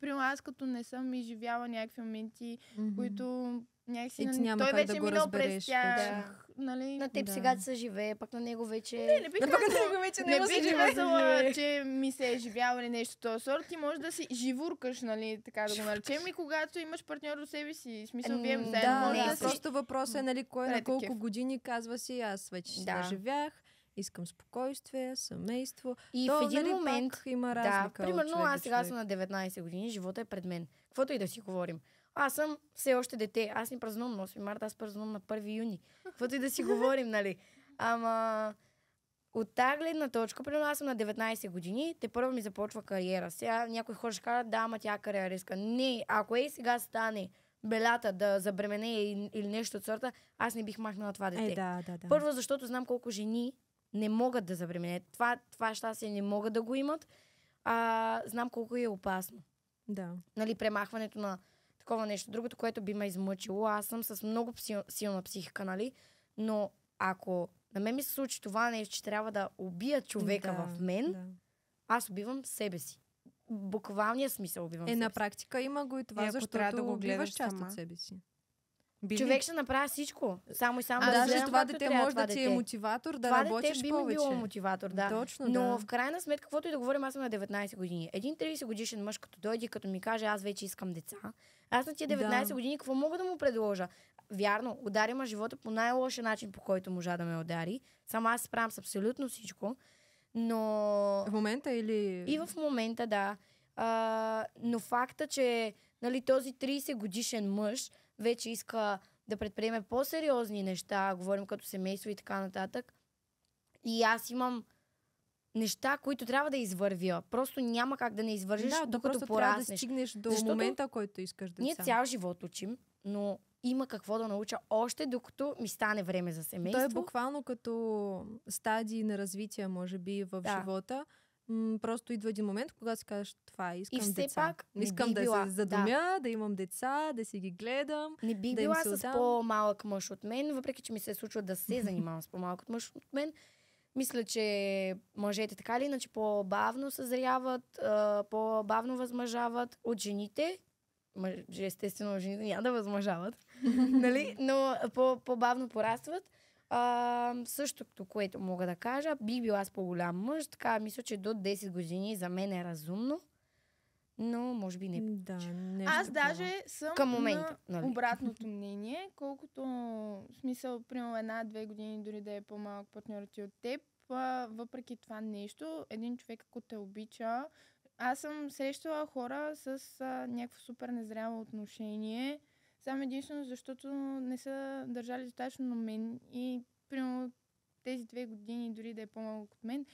примерно аз като не съм изживяла някакви моменти, които някакси... И ти няма той как вече да е го минал разбереш през тях. вече. Нали? На теб Да. сега ти се живее, пък на него вече... Не бих казала, не не му се бих живее. казала, че ми се е живял или нещо този сорт. Ти може да си живуркаш, нали, така да го наречем. И когато имаш партньор до себе си, в смисъл, вие Да, заедно Да, може не, да, да си... просто въпрос е, нали, кой на Правите колко кеф. години казва си, аз вече си Да. заживях, искам спокойствие, семейство. И То, в един нали, момент... пак има Да, разлика от примерно човек аз до сега човек. съм на 19 години, живота е пред мен. Каквото и да си говорим. Аз съм все още дете. Аз не празнувам на 8 марта, аз празнувам на 1 юни. Каквото и да си говорим, нали. Ама от тази гледна точка, примерно аз съм на 19 години, те първо ми започва кариера. Сега някой хора ще кажат, да, ама тя е кариеристка. Не, ако сега стане белята да забремене или нещо от сорта, аз не бих махнала това дете. Да. Първо, защото знам колко жени не могат да забременят. Това щастие не могат да го имат. Знам колко е опасно. Да. Нали, премахването на такова нещо. Другото, което би ме измъчило, аз съм с много силна психика, нали? Но ако на мен ми се случи това нещо, че трябва да убия човека Да, в мен, да. аз убивам себе си. Буквалния смисъл убивам Е, себе на си. практика има го и това, И ако защото трябва да го убиваш гледаш част сама. от себе си. Човек ще направи всичко. Само и само А да даже гледам това както дете трябва може това да ти е дете. мотиватор да Това работиш дете би ми повече. било мотиватор, да. Точно, Но да. в крайна сметка, каквото и да говорим, аз съм на 19 години. Един 30 годишен мъж, като дойде, като ми каже, аз вече искам деца, аз на тия 19 Да. години, какво мога да му предложа? Вярно, удари ме живота по най-лошия начин, по който можа да ме удари. Само аз се справям с абсолютно всичко. Но... В момента или... И в момента, да. Но факта, че нали, този 30 годишен мъж вече иска да предприеме по-сериозни неща, говорим като семейство и така нататък. И аз имам неща, които трябва да извървя. Просто няма как да не извършиш, Да, докато просто трябва да пораснеш. стигнеш до Защото момента, който искаш деца. Ние цял живот учим, но има какво да науча още, докато ми стане време за семейство. Той е буквално като стадии на развитие, може би, в Да. живота. Просто идва един момент, когато си кажеш, това искам И все деца. пак не Искам бих да била- се задумя, да имам деца, да си ги гледам. Не бих да им била се с отдам. по-малък мъж от мен, въпреки че ми се е случва да се занимавам с по-малък мъж от мен. Мисля, че мъжете така или иначе по-бавно съзряват, по-бавно възмъжават от жените. Естествено, жените няма да възмъжават, нали? Но по-бавно порастват. Същото, което мога да кажа, бих била с по-голям мъж, така мисля, че до 10 години за мен е разумно, но може би не. Да, нещо Аз такова. даже съм Към момента, на нали? обратното мнение, колкото в смисъл, примерно 1-2 години, дори да е по-малък партньор ти от теб, въпреки това нещо, един човек, ако те обича, аз съм срещала хора с някакво супер незряло отношение, само единствено защото не са държали достатъчно на мен и примерно тези 2 години, дори да е по-малък от мен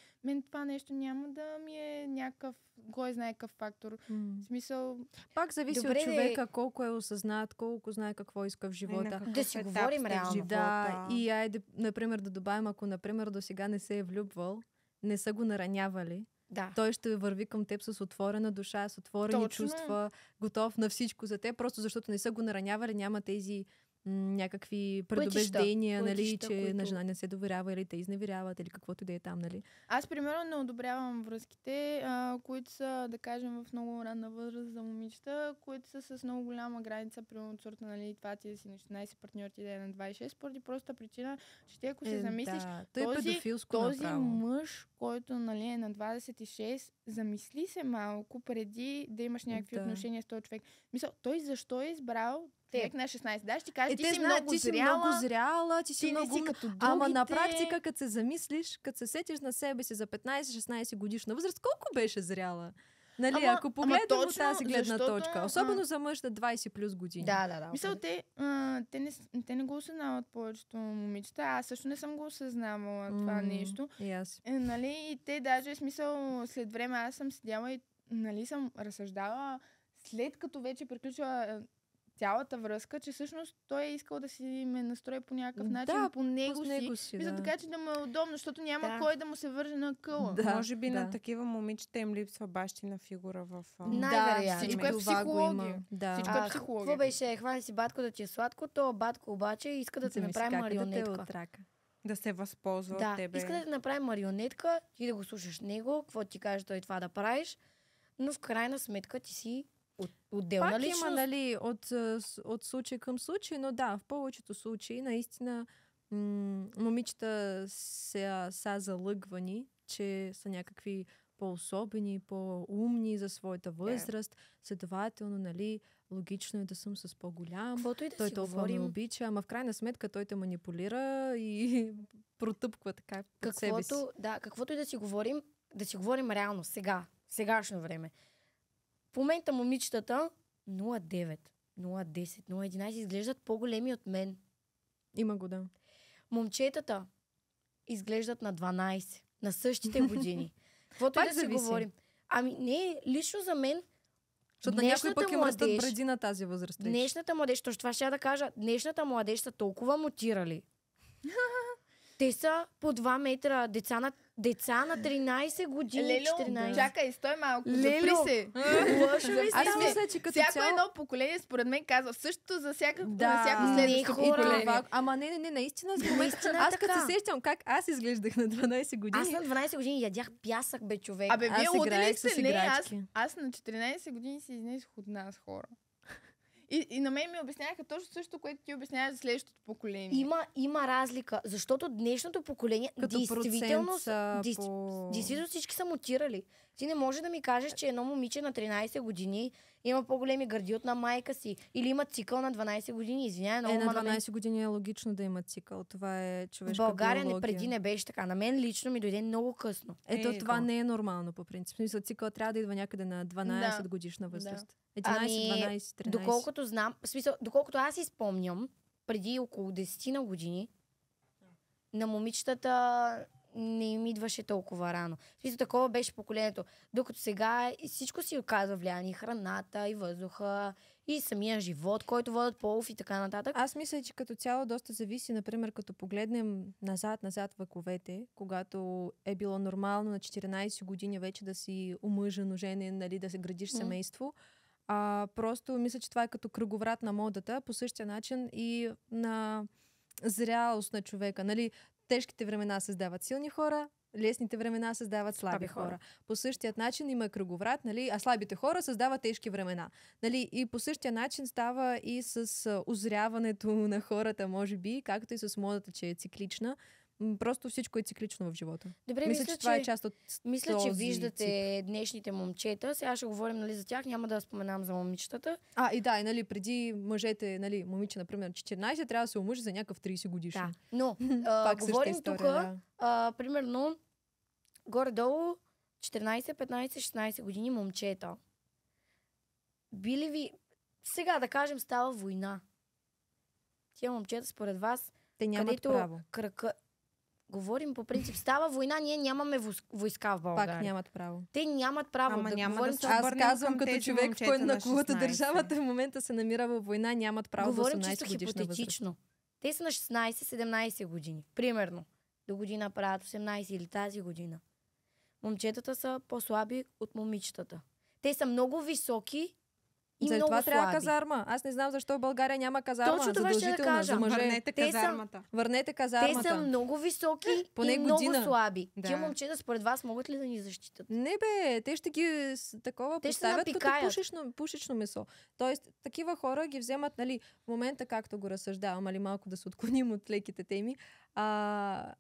това нещо няма да ми е някакъв, кой знае какъв фактор. В смисъл, Пак зависи Добре, от човека, колко е осъзнат, колко знае какво иска в живота. Да си говорим реално. Да, и айде, например, да добавим, ако, например, до сега не се е влюбвал, не са го наранявали, Да. той ще върви към теб с отворена душа, с отворени Точно. чувства, готов на всичко за теб, просто защото не са го наранявали, няма тези някакви предубеждения, нали, пътища, че които- на жена не се доверява или те изневеряват или каквото да е там, нали. аз примерно не одобрявам връзките, които са, да кажем, в много ранна възраст за момичета, които са с много голяма граница, примерно от сорта, нали, това ти да си на 16, партньор ти да е на 26, поради проста причина, че ти ако се замислиш, да, той е този- педофилско този направо. мъж, който нали, е на 26, замисли се малко преди да имаш някакви Да. отношения с този човек. Мисля, той защо е избрал Те. човек на 16? Да, ще ти кажа, ти те си знаят, много ти си зряла, много зряла, ти си ти не много... си като другите. Ама на практика, като се замислиш, като се сетиш на себе си за 15-16 годишна възраст, колко беше зряла? Нали, Ама- ако погледнем от точно, тази гледна защото, точка, особено за мъж на 20 плюс години. Да. Мисъл, те не го осъзнават повечето момичета. Аз също не съм го осъзнавала това нещо. И аз. Нали, и те даже, смисъл, след време аз съм седяла и нали, съм разсъждала, след като вече приключила цялата връзка, че всъщност той е искал да си ме настрои по някакъв начин, по него си. Мисля, така че да му е удобно, защото няма кой да му се върже на къла. Да, може би на такива момичета им липсва бащина фигура в... Най-вероятно. Всичко е психология. Да. Всичко е психология. Какво беше? Хвани си батко да ти е сладко, то батко обаче иска да те направи марионетка. Да се възползва от тебе. Иска да те направи марионетка, ти да го слушаш него, какво ти каже той това да правиш, но в крайна сметка ти си отделна личност. Пак има, нали, от случай към случай, но да, в повечето случаи наистина момичета са залъгвани, че са някакви по-особени, по-умни за своята възраст. Следователно, нали, логично е да съм с по-голям. Каквото и да той си толкова говорим. ме обича, ама в крайна сметка той те манипулира и протъпква така под себе си. Каквото и да си говорим реално, сегашно време. В момента момичетата 0,9, 0,10, 0,11 изглеждат по-големи от мен. Има го, да. Момчетата изглеждат на 12, на същите години. Каквото и да си говорим. Ами не, лично за мен защото на някой пък им растат бради на тази възраст. Днешната младеж, точно това ще да кажа, днешната младеж са толкова мутирали. Те са по 2 метра, деца на 13 години, Лело, 14. чакай, стой малко, запри се. Лошо ли Аз става? мисля, че като Всяко цяло... едно поколение, според мен, казва същото за всяко не, следващо хора. поколение. Ама не, наистина. Наистина Аз като така. се сещам как аз изглеждах на 12 години. Аз на 12 години ядях пясък, бе, човек. Абе, Аз вие луди ли играех сте? с Не, играчки. аз на 14 години си изнесох от нас хора. И на мен ми обясняваха точно също, което ти обясняваш за следващото поколение. Има разлика, защото днешното поколение Като действително процент са действително всички са мутирали. Ти не може да ми кажеш, че едно момиче на 13 години има по-големи гърди от на майка си или има цикъл на 12 години. Извинявай, много на 12 години е логично да има цикъл. Това е човешка в България биология. преди не беше така. На мен лично ми дойде много късно. Това не е нормално по принцип. В смисъл, цикъл трябва да идва някъде на 12 годишна възраст. 11, 12, 13. Доколкото знам, в смисъл, доколкото аз изпомням, преди около 10 на години, на момичетата не им идваше толкова рано. В смисъл, такова беше поколението. Докато сега всичко си оказва влияние. Храната, и въздуха, и самия живот, който водят полов и така нататък. Аз мисля, че като цяло доста зависи, например, като погледнем назад вековете, когато е било нормално на 14 години вече да си омъжен, женен, нали, да се градиш семейство. Просто мисля, че това е като кръговрат на модата, по същия начин и на зрялост на човека. Нали, тежките времена създават силни хора, лесните времена създават слаби хора. По същия начин има кръговрат, нали, а слабите хора създават тежки времена. Нали, и по същия начин става и с озряването на хората, може би, както и с модата, че е циклична. Просто всичко е циклично в живота. Добре, мисля, че това е част от Мисля, че виждате днешните момчета. Сега ще говорим, нали, за тях. Няма да споменам за момичетата. И нали, преди мъжете, нали, момиче, например, 14, трябва да се омъжи за някакъв 30 годишен. Да. Но Пак говорим история, тук, примерно, горе-долу 14, 15, 16 години момчета. Били ви... Сега да кажем, става война. Тия момчета, според вас, те нямат право. Говорим по принцип. Става война, ние нямаме войска в България. Пак нямат право. Те нямат право. Ама няма говорим, да се Аз обърнем казвам към като тези човек, момчета който на на когото 16. държавата в момента се намира във война, нямат право говорим до 18 чисто годишна възраст. хипотетично. Те са на 16-17 години. Примерно. До година правят 18 или тази година. Момчетата са по-слаби от момичетата. Те са много високи и За много това трябва слаби. казарма. Аз не знам защо в България няма казарма. Точно това ще да задължителна кажа. за мъже. Върнете Те са- казармата. Върнете казармата. Те са много високи Поне и много година. слаби. Да. Тия момчета според вас могат ли да ни защитат? Не бе, те ще ги такова Те ще поставят като напикаят. пушечно месо. Тоест, такива хора ги вземат, нали, в момента, както го разсъждавам, али малко да се отклоним от леките теми,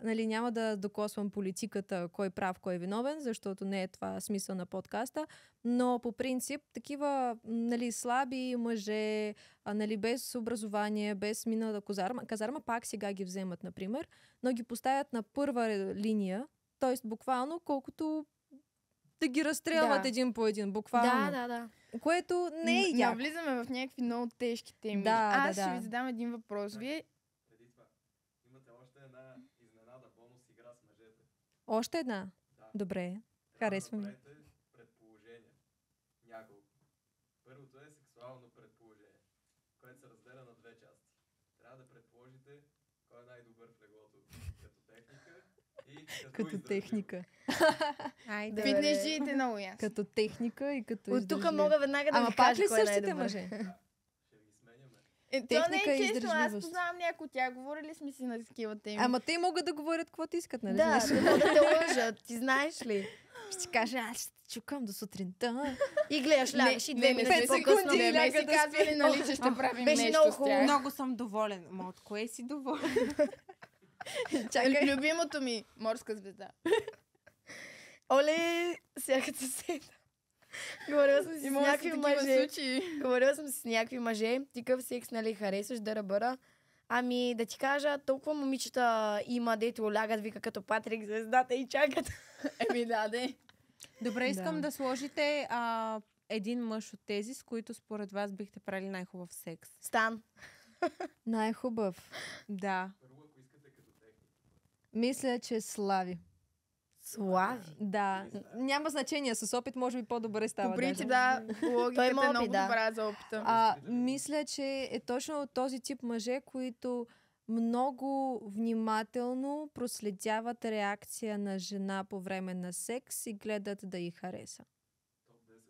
нали, няма да докосвам политиката, кой прав, кой е виновен, защото не е това смисъл на подкаста, но по принцип, такива, нали, слаби мъже, нали, без образование, без минала казарма, пак сега ги вземат, например, но ги поставят на първа линия, т.е. буквално колкото да ги разстрелват Да. един по един, буквално. Да. Което не е яко. Навлизаме в някакви много тежки теми. Да, Аз да, ще да. ви задам един въпрос. Вие Преди това, имате още една изненада, бонус игра с мъжете. Още една. Да. Добре. Трябва Харесва ми. да направите предположения. Няколко. Първото е сексуално предположение, което се разделя на две части. Трябва да предположите кой е най-добър в леглото като техника и Като издържливост. техника. Айде. фитнесжиите много ясно. Като техника и като От тук издържливост. мога веднага да Ама ви пак кажа ли кой е същите най-добър. мъже? Ще ви сменяме. То не техника и е честно, аз издържливост. познавам някои от тях. Говорили сме си на такива теми. Ама те могат да говорят каквото искат, нали? Да, знаеш? да могат да те лъжат, ти знаеш ли? Ще ти кажа, аз ще те чукам до сутринта. И гледаш, лягаш и 2 не минути сме секунди по-късно. и не ляга ме си да казвали, нали, че ще правим беше нещо много с хубаво. тях. Много съм доволен. Ма от кое си доволен? Чакай. Любимото ми морска звезда. Оле, сега като се сета. Говорила съм си с Имала си някакви такива мъже. случаи. Говорила съм си с някакви мъже. Ти къв секс, нали, харесваш да ръбъра? Ами, да ти кажа, толкова момичета има, дето лягат, вика като Патрик звездата и чакат. Еми да, де. Добре, искам Да. да сложите един мъж от тези, с които според вас бихте правили най-хубав секс. Стан. Най-хубав. Да. Първо, ако искате като техника. Мисля, че Слави. Слави. Да. Няма значение. С опит може би по-добре става. По принцип, даже. да, Той логиката има е опит, много да. добра за опита. Мисля, че е точно от този тип мъже, които много внимателно проследяват реакция на жена по време на секс и гледат да й хареса. Топ 10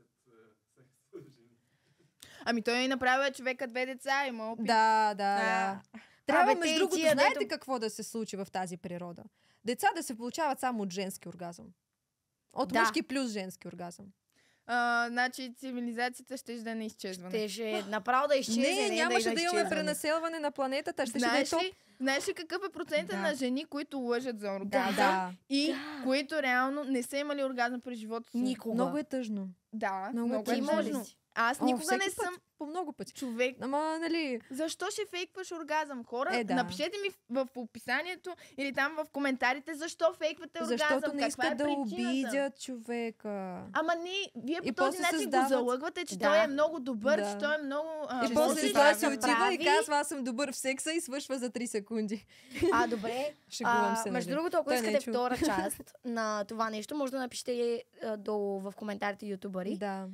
секс жени. Ами той е направил човека 2 деца, има опит. Да. Трябва, Абе, те между и другото, тия, знаете дето- какво да се случи в тази природа? Деца да се получават само от женски оргазъм. От Да. мъжки плюс женски оргазъм. Значи цивилизацията ще да не изчезване. Щеше направо да изчезне. Не, нямаше да имаме изчезване. пренаселване на планетата. Ще Знаеш да е ли, знаеш ли какъв е процента Да. на жени, които лъжат за оргазъм Да. и които реално не са имали оргазъм през живота си? Никога. Много е тъжно. Да, Много е много е Ти може тъжно. си. Аз О, никога всеки не съм път, по много пъти. човек. Ама, нали, Защо ще фейкваш оргазъм? Хора, Да. напишете ми в описанието или там в коментарите защо фейквате оргазъм. защото не Каква искат е да причината? обидят човека. Ама не, вие по И този после начин създават- го залъгвате, че Да. той е много добър, Да. че той е много... И може после да той се се отива направи. и казва, аз съм добър в секса и свършва за 3 секунди. Добре. Шегувам се, Между нали? другото, ако Той не е искате чул. втора част на това нещо, може да напишете долу в коментарите ютубъри. Да.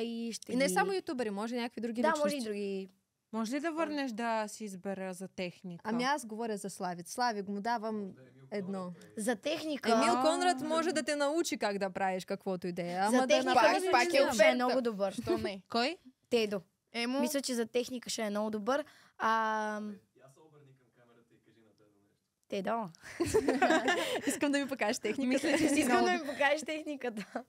И ще И не ги- само ютубери, може някакви други Да, личности. може и други. Може ли да върнеш да си избера за техника? Ами аз говоря за Славец. Слави го му давам Да, Емил едно. Конрад, бе. За техника. Емил Конрад може да те научи как да правиш каквото и да е. Ама За да техника направиш мисля, пак че е не знам. ще е оферта. много добър. Що не? Кой? Тедо. Емо, Мисля, че за техника ще е много добър. Я се обърни към камерата и кажи на Тедо нещо. Тедо. Искам да ми покажеш техника. Мисля, че си Искам много... да ми покажеш техниката.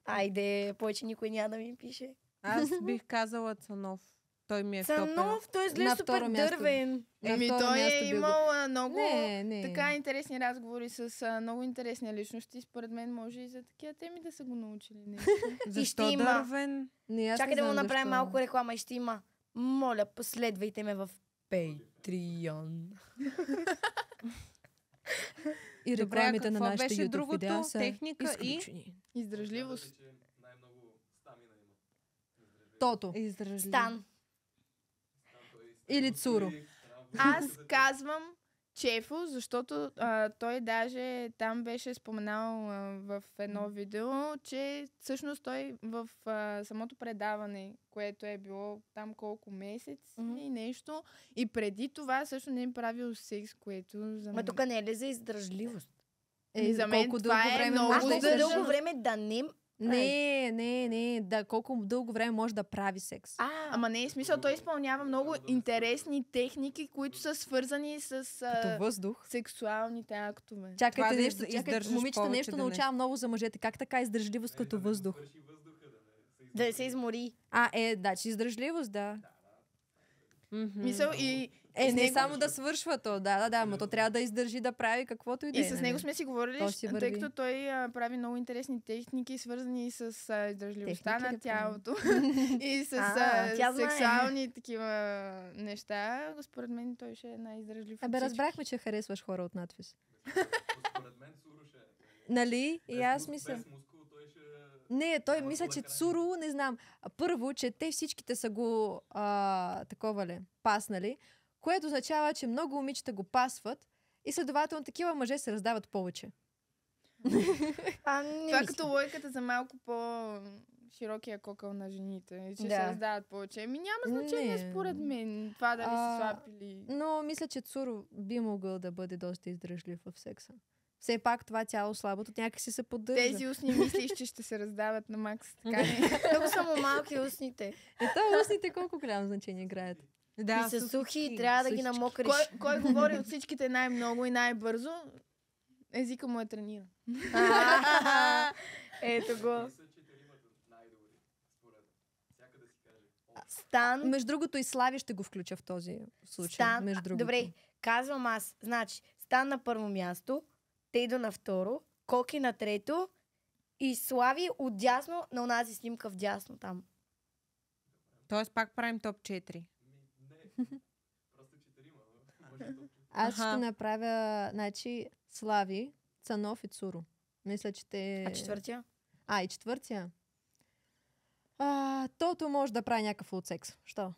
Айде, повече никой няма да ми пише. Аз бих казала Цанов. Той ми е в топа. Цанов, той На изглежда второ супер място. дървен. На Еми, второ той място е би го- имал много Не. така интересни разговори с много интересни личности. Според мен може и за такива теми да са го научили нещо. Защо ще има. дървен? Не, аз Чакай не да му знам направим защо. малко реклама и ще има. Моля, последвайте ме в Patreon. И Добре, рекламите на какво нашите беше YouTube другото? видеа са Техника и- изключени. Издръжливост. Казвате, че най-много стамина има. Издръжливост. Тото. Издръжливо. Стан. Или Цуро. Аз казвам Чефо, защото той даже там беше споменал в едно видео, че всъщност той в самото предаване, което е било там колко месец и нещо, и преди това също не е правил секс, което за Ма мен... тук не е ли за издръжливост? За мен колко това дълго е време много може Аз да колко издържа? дълго време да не... Не. Да, колко дълго време може да прави секс. Ама не е смисъл, той изпълнява много интересни техники, които са свързани с Като въздух. сексуалните актове. Това Чакайте да нещо, чакайте. издържаш Момичета повече нещо да не- научавам много за мъжете. Как така издържливост като въздух? Свърши въздуха, Да не се измори. Да, че издържливост, да. Мисъл и Не с него- само да свършва то, да, но то трябва да издържи да прави каквото и да И е. с нали? него сме си говорили, То си тъй върви. като той прави много интересни техники, свързани с издържливостта Техники на ли прави? тялото и с тя знае. сексуални такива неща. Според мен той ще е най-издръжлив. от всички. Разбрахме, че харесваш хора от надпис. Според мен Цуро ще е. Нали? И аз мисля... Без мускул той ще... Не, той Няма мисля, да че храни. Цуру, не знам. Първо, че те всичките са го такова ли, паснали, което означава, че много момичета го пасват и следователно такива мъже се раздават повече. Не Това е мисля. като лойката за малко по-широкия кокъл на жените. Че Да. се раздават повече. Ами няма значение Не. според мен. Това дали си слаб или... Но мисля, че Цуру би могъл да бъде доста издръжлив в секса. Все пак това тяло слабото някакси се поддържа. Тези устни мислиш, че ще се раздават на Макс. Така не. Много са му малки устните. Ето устните колко голямо значение играят. Да, И са сухи, трябва да ги сухички. намокриш. Кой говори от всичките най-много и най-бързо? Езика му е трениран. Ето го. Кои са четиримата най-добри, според мен? Всяка да си каже. Стан. Между другото и Слави ще го включа в този случай. Стан. Между другото. Добре, казвам аз. Значи, Стан на първо място, Тейдо на второ, Коки на трето и Слави отдясно на онази снимка вдясно там. Тоест пак правим топ 4. Не, просто четирима. Може да Аз Аха. ще направя, значи, Слави, Цанов и Цуру. Мисля, че те... А четвъртия? И четвъртия. Тото може да прави някакъв от секс. Що?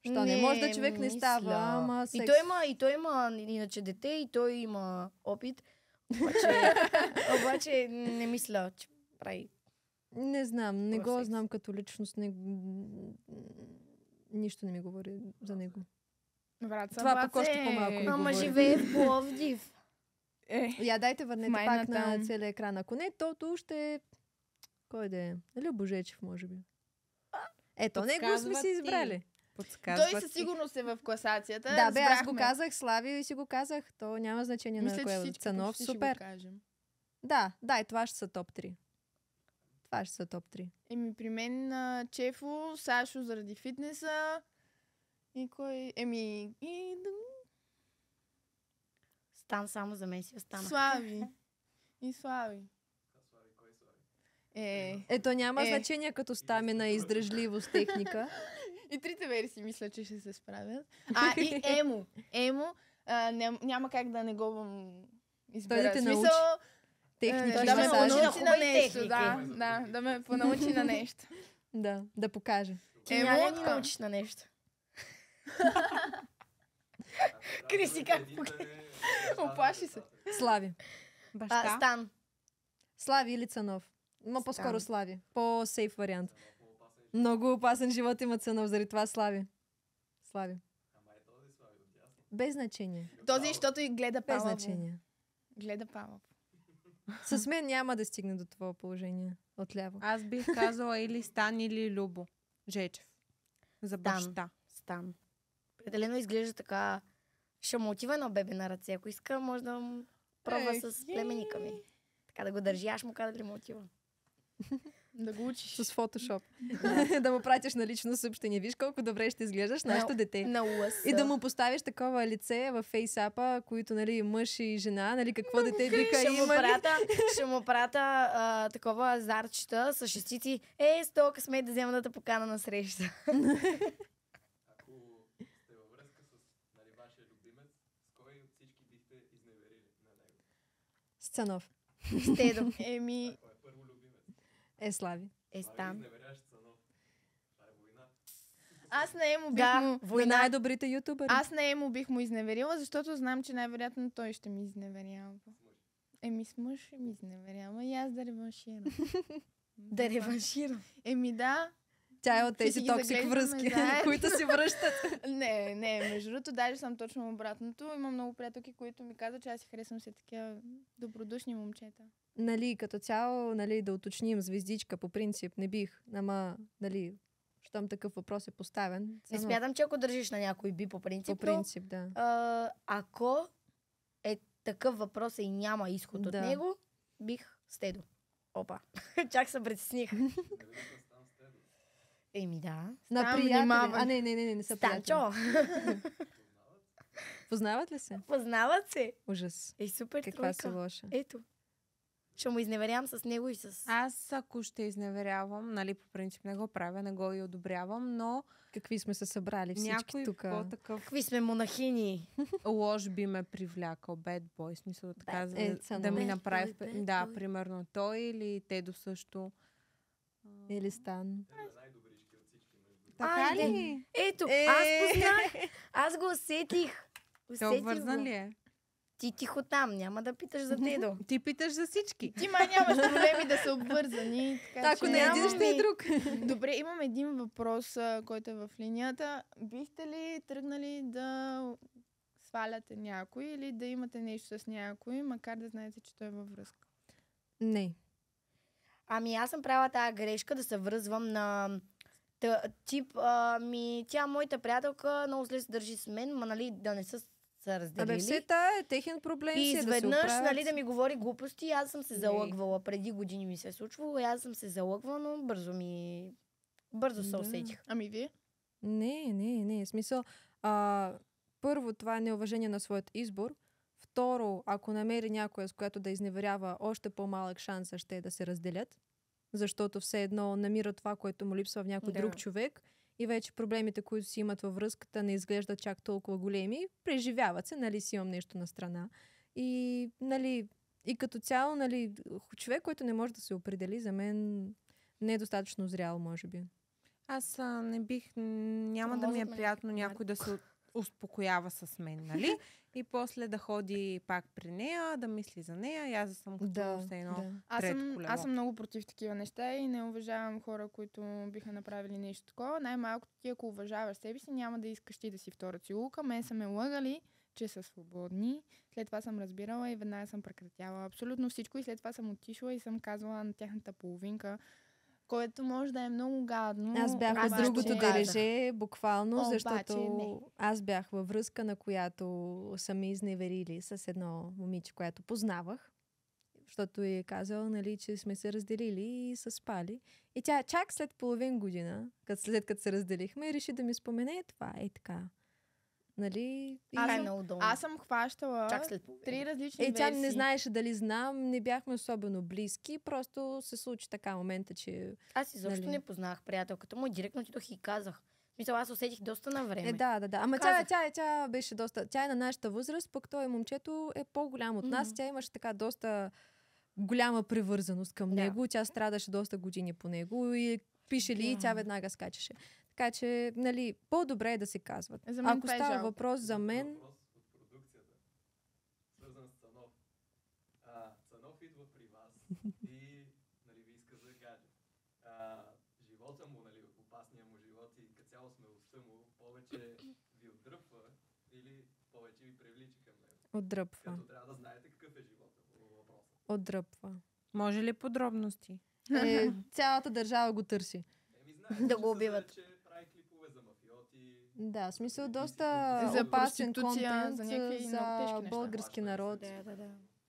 Що не може да човек не мисля. става, ама секс. И той има иначе дете, и той има опит. Обаче не мисля, че прави. Не знам, не в го секс. знам като личност. Нищо не ми говори за него. Враца, Това пък баце. още по-малко ми Ама говори. живее в Пловдив. Я дайте върнете Майна пак на там. целия екран. Ако не, тото ще... Кой да е? Нали Божечев, може би? Ето, него сме Подсказват си ти. избрали. Подсказват Той със ти. сигурност е в класацията. Да, бе, аз го разбрахме. казах, Слави и си го казах. То няма значение Мисля, на че кое е. всички Цанов, почти ще супер. го кажем. Да, и това ще са топ 3. Това ще са топ 3. При мен Чефо, Сашо заради фитнеса и кой... Стан само за мен си остана. Слави. И Слави. Слави, кой Слави? Ето няма значение като стамина, издръжливост, техника. И трите версии мисля, че ще се справят. И Емо. Емо няма как да не го избера. Той да те В смисъл, научи. Техники, той да ще ме ме научи масажи. на понаучи на хубави нещо. техники. Да ме понаучи на нещо. Да покаже. Ти Емо, няма да ни научиш на нещо. Криси, как Оплаши се. Слави. Баща. Стан. Слави или Цанов? Но по-скоро Стан. Слави. По-сейф вариант. Много опасен живот има Цанов, заради това Слави. Слави. Ама е този Слави отдясно. Без значение. Този, защото и гледа Без палаво. значение. Гледа палаво. С мен няма да стигне до това положение. Отляво. Аз бих казала или Стан, или Любо Жечев. За Стан. баща. Стан. Определено изглежда така шамотива на бебе на ръце. Ако иска, може да му пробва с племенника ми. Така да го държи, аз му каза дали му отива. Да го учиш. С фотошоп. Да му пратиш на лично съобщение. Виж колко добре ще изглеждаш нашето дете. На лъс. И да му поставиш такова лице в фейсапа, които, нали, мъж и жена, нали, какво дете биха имали. Ще му прата такова азарчета с шестици. Сто късмет да взема да те покана на среща. Ако сте във връзка с вашия любимец, с кой от всички бихте изневерили на него? Сцанов. Стедо. Кой е първо любимец? Слави. Стан. Изневеряш Цанов. Това е война. Аз на Емо бих Да, му... На война. най-добрите ютубъри. Аз на Емо бих му изневерила, защото знам, че най-вероятно той ще ми изневерява. С мъж ще ми изневерява и аз да реванширам. Да реванширам. Да. Тя е от Ще тези си ги токсик заглеждаме връзки, заедно. които си връщат. Не, между другото, даже съм точно обратното. Имам много приятелки, които ми казват, че аз си харесвам се такива добродушни момчета. Нали, като цяло, нали, да уточним звездичка по принцип, не бих. Ама, нали, щом такъв въпрос е поставен. Не Цанов. смятам, че ако държиш на някой би по принцип. По принцип, да. Ако е такъв въпрос и няма изход от Да. него, бих Стедо. Опа. Чак се притесних. Да. На Стан, приятели. внимавай. Не са приятели. Станчо. Познават ли се? Познават се. Ужас. Супер Каква си тройка. лоша. Ето. ще му изневерявам с него и с... Аз ако ще изневерявам, нали, по принцип не го правя, не го и одобрявам, но Какви сме се събрали всички някой тук. по-такъв Какви сме монахини. лош би ме привлякал, bad boy, смисъл така, Bad- да ми bad направи... boy, bad да, boy. примерно той или Тедо също. Или Стан. Най-добрички от всички, между другото. Така Айде. ли? Ето, аз познах. Аз го усетих. Той Усетих обвързан го. ли е? Ти тихо там, няма да питаш за Тедо. Ти питаш за всички. Ти май нямаш проблеми да са обвързани. Така, Ако че не нямам- един, ще е друг. Добре, имам един въпрос, който е в линията. Бихте ли тръгнали да сваляте някой или да имате нещо с някой, макар да знаете, че той е във връзка? Не. Ами аз съм правила тази грешка да се връзвам на тип, тя моята приятелка много зле се държи с мен, ма нали да не са се разделили. Абе, все тая е техен проблем И си е да се изведнъж, оправят. нали, да ми говори глупости, аз съм се Не. залъгвала. Преди години ми се е случвало и аз съм се залъгвала, но бързо се Да. усетих. Ами вие? Не. Смисъл, първо, това е неуважение на своят избор. Второ, ако намери някоя, с която да изневерява, още по-малък шанс ще е да се разделят. Защото все едно намира това, което му липсва в някой Да. друг човек. И вече проблемите, които си имат във връзката, не изглеждат чак толкова големи. Преживяват се, нали, си имам нещо на страна. И, нали, и като цяло, нали, човек, който не може да се определи, за мен не е достатъчно зрял, може би. Аз не бих, няма да ми е Мозък ме приятно някакви някой да се успокоява с мен, нали? И после да ходи пак при нея, да мисли за нея и аз да съм като все едно. Трето колело. Аз съм много против такива неща и не уважавам хора, които биха направили нещо такова. Най-малкото ти, ако уважаваш себе си, няма да искаш ти да си втора целулка. Мен са ме лъгали, че са свободни. След това съм разбирала и веднага съм прекратяла абсолютно всичко и след това съм отишла и съм казвала на тяхната половинка, което може да е много гадно. Аз бях в обаче- другото казах. дереже, буквално, Обаче защото не. аз бях във връзка, на която са ме изневерили с едно момиче, което познавах. Защото е казал, нали, че сме се разделили и са спали. И тя чак след половин година, след като се разделихме, реши да ми спомене това. Е така. Нали? И, Аз Аз е съм- много долу. Аз съм хващала Чак след половина. 3 различни тя версии. не знаеше дали знам, не бяхме особено близки, просто се случи така момента, че... Аз изобщо Нали? не познах приятелката му и директно отидох и казах. Мисля, аз усетих доста на време. Да. Ама Казах. тя беше доста... Тя е на нашата възраст, пък той момчето е по-голям от нас. Мгм. Тя имаше така доста голяма привързаност към Да. него. Тя страдаше доста години по него и пише ли, и тя Да. веднага скачаше. Така че, нали, по-добре е да се казват. За мен Ако това е става жалко. въпрос за мен... Въпрос от продукцията, свързан с Цанов. Цанов идва при вас и нали, ви иска за гадже. Живота му, нали, опасния му живот и като цяло смелостта му повече ви отдръпва или повече ви привлича към него. Отдръпва. Като трябва да знаете какъв е живота по въпроса. Отдръпва. Може ли подробности? Цялата държава го търси. Знаете, Да че го се убиват. че прави клипове за мафиоти. Да, в смисъл За доста опасен проституция, контент за някакви много тежки неща. български народ.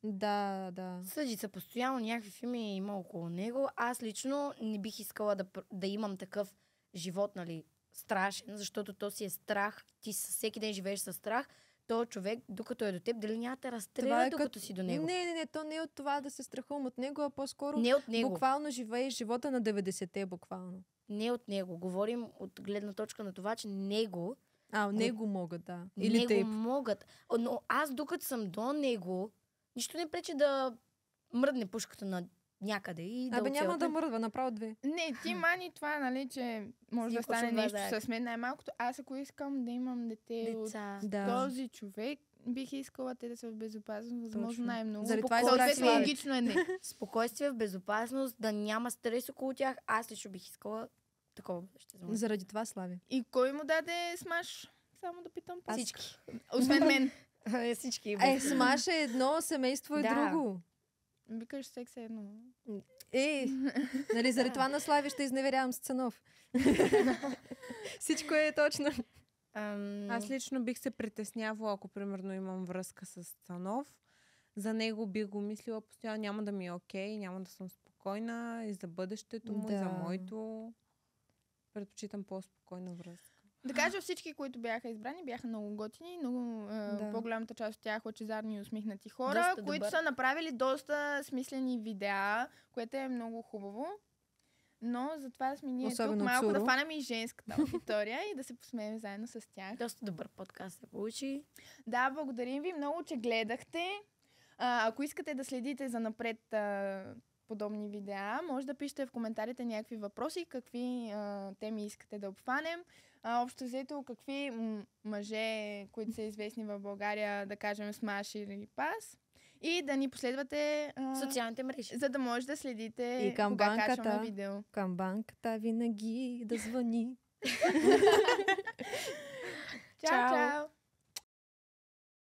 Да. Да. Съди се постоянно, някакви филми има около него. Аз лично не бих искала да имам такъв живот, нали, страшен, защото то си е страх. Ти всеки ден живееш със страх. То човек, докато е до теб, дали няма те разстреля, докато си до него? Не, то не е от това да се страхувам от него, а по-скоро Не от него. буквално живееш живота на 90-те, буквално. Не от него. Говорим от гледна точка на това, че него Него могат, да. Или него теб. могат. Но аз докато съм до него, нищо не пречи да мръдне пушката на някъде и да Абе, няма отсела. да мръдва, направо две. Не, ти мани това, нали, че може да Всичко стане ще нещо влязае. с мен. Най-малкото, аз ако искам да имам дете от Деца. Да. този човек, бих искала те да са в безопасност, възможно Точно. най-много. Заради това избрах Съответно, Слави. логично е не. Спокойствие, в безопасност, да няма стрес около тях. Аз лично бих искала такова бъдеще за мен. Заради това, Слави. И кой му даде смаш? Само да питам. пак. Всички. Освен мен. Всички. Смаш е едно, семейство е Да. друго. Викаш секс е едно. Нали, заради това на Слави ще изневерявам с Цанов. Всичко е точно. Аз лично бих се притеснявала, ако примерно имам връзка с Цанов. За него бих го мислила постоянно, няма да ми е окей, няма да съм спокойна и за бъдещето му, и за Да. моето. Предпочитам по-спокойна връзка. Да кажа, всички, които бяха избрани, бяха много готини, много по-голямата част от тях лъчезарни и усмихнати хора, Доста които добър. са направили доста смислени видеа, което е много хубаво. Но затова сме ние Особено тук малко Цуро. да фанем и женската аудитория и да се посмеем заедно с тях. Доста добър подкаст се получи. Да, благодарим ви много, че гледахте. Ако искате да следите за напред подобни видеа, може да пишете в коментарите някакви въпроси, какви теми искате да обхванем. Общо взето, какви мъже, които са известни в България, да кажем смаш или пас. И да ни последвате, Социалните мрежи. за да може да следите И към кога банката. качваме видео. Към банката винаги да звъни. Чао, Чао. чао!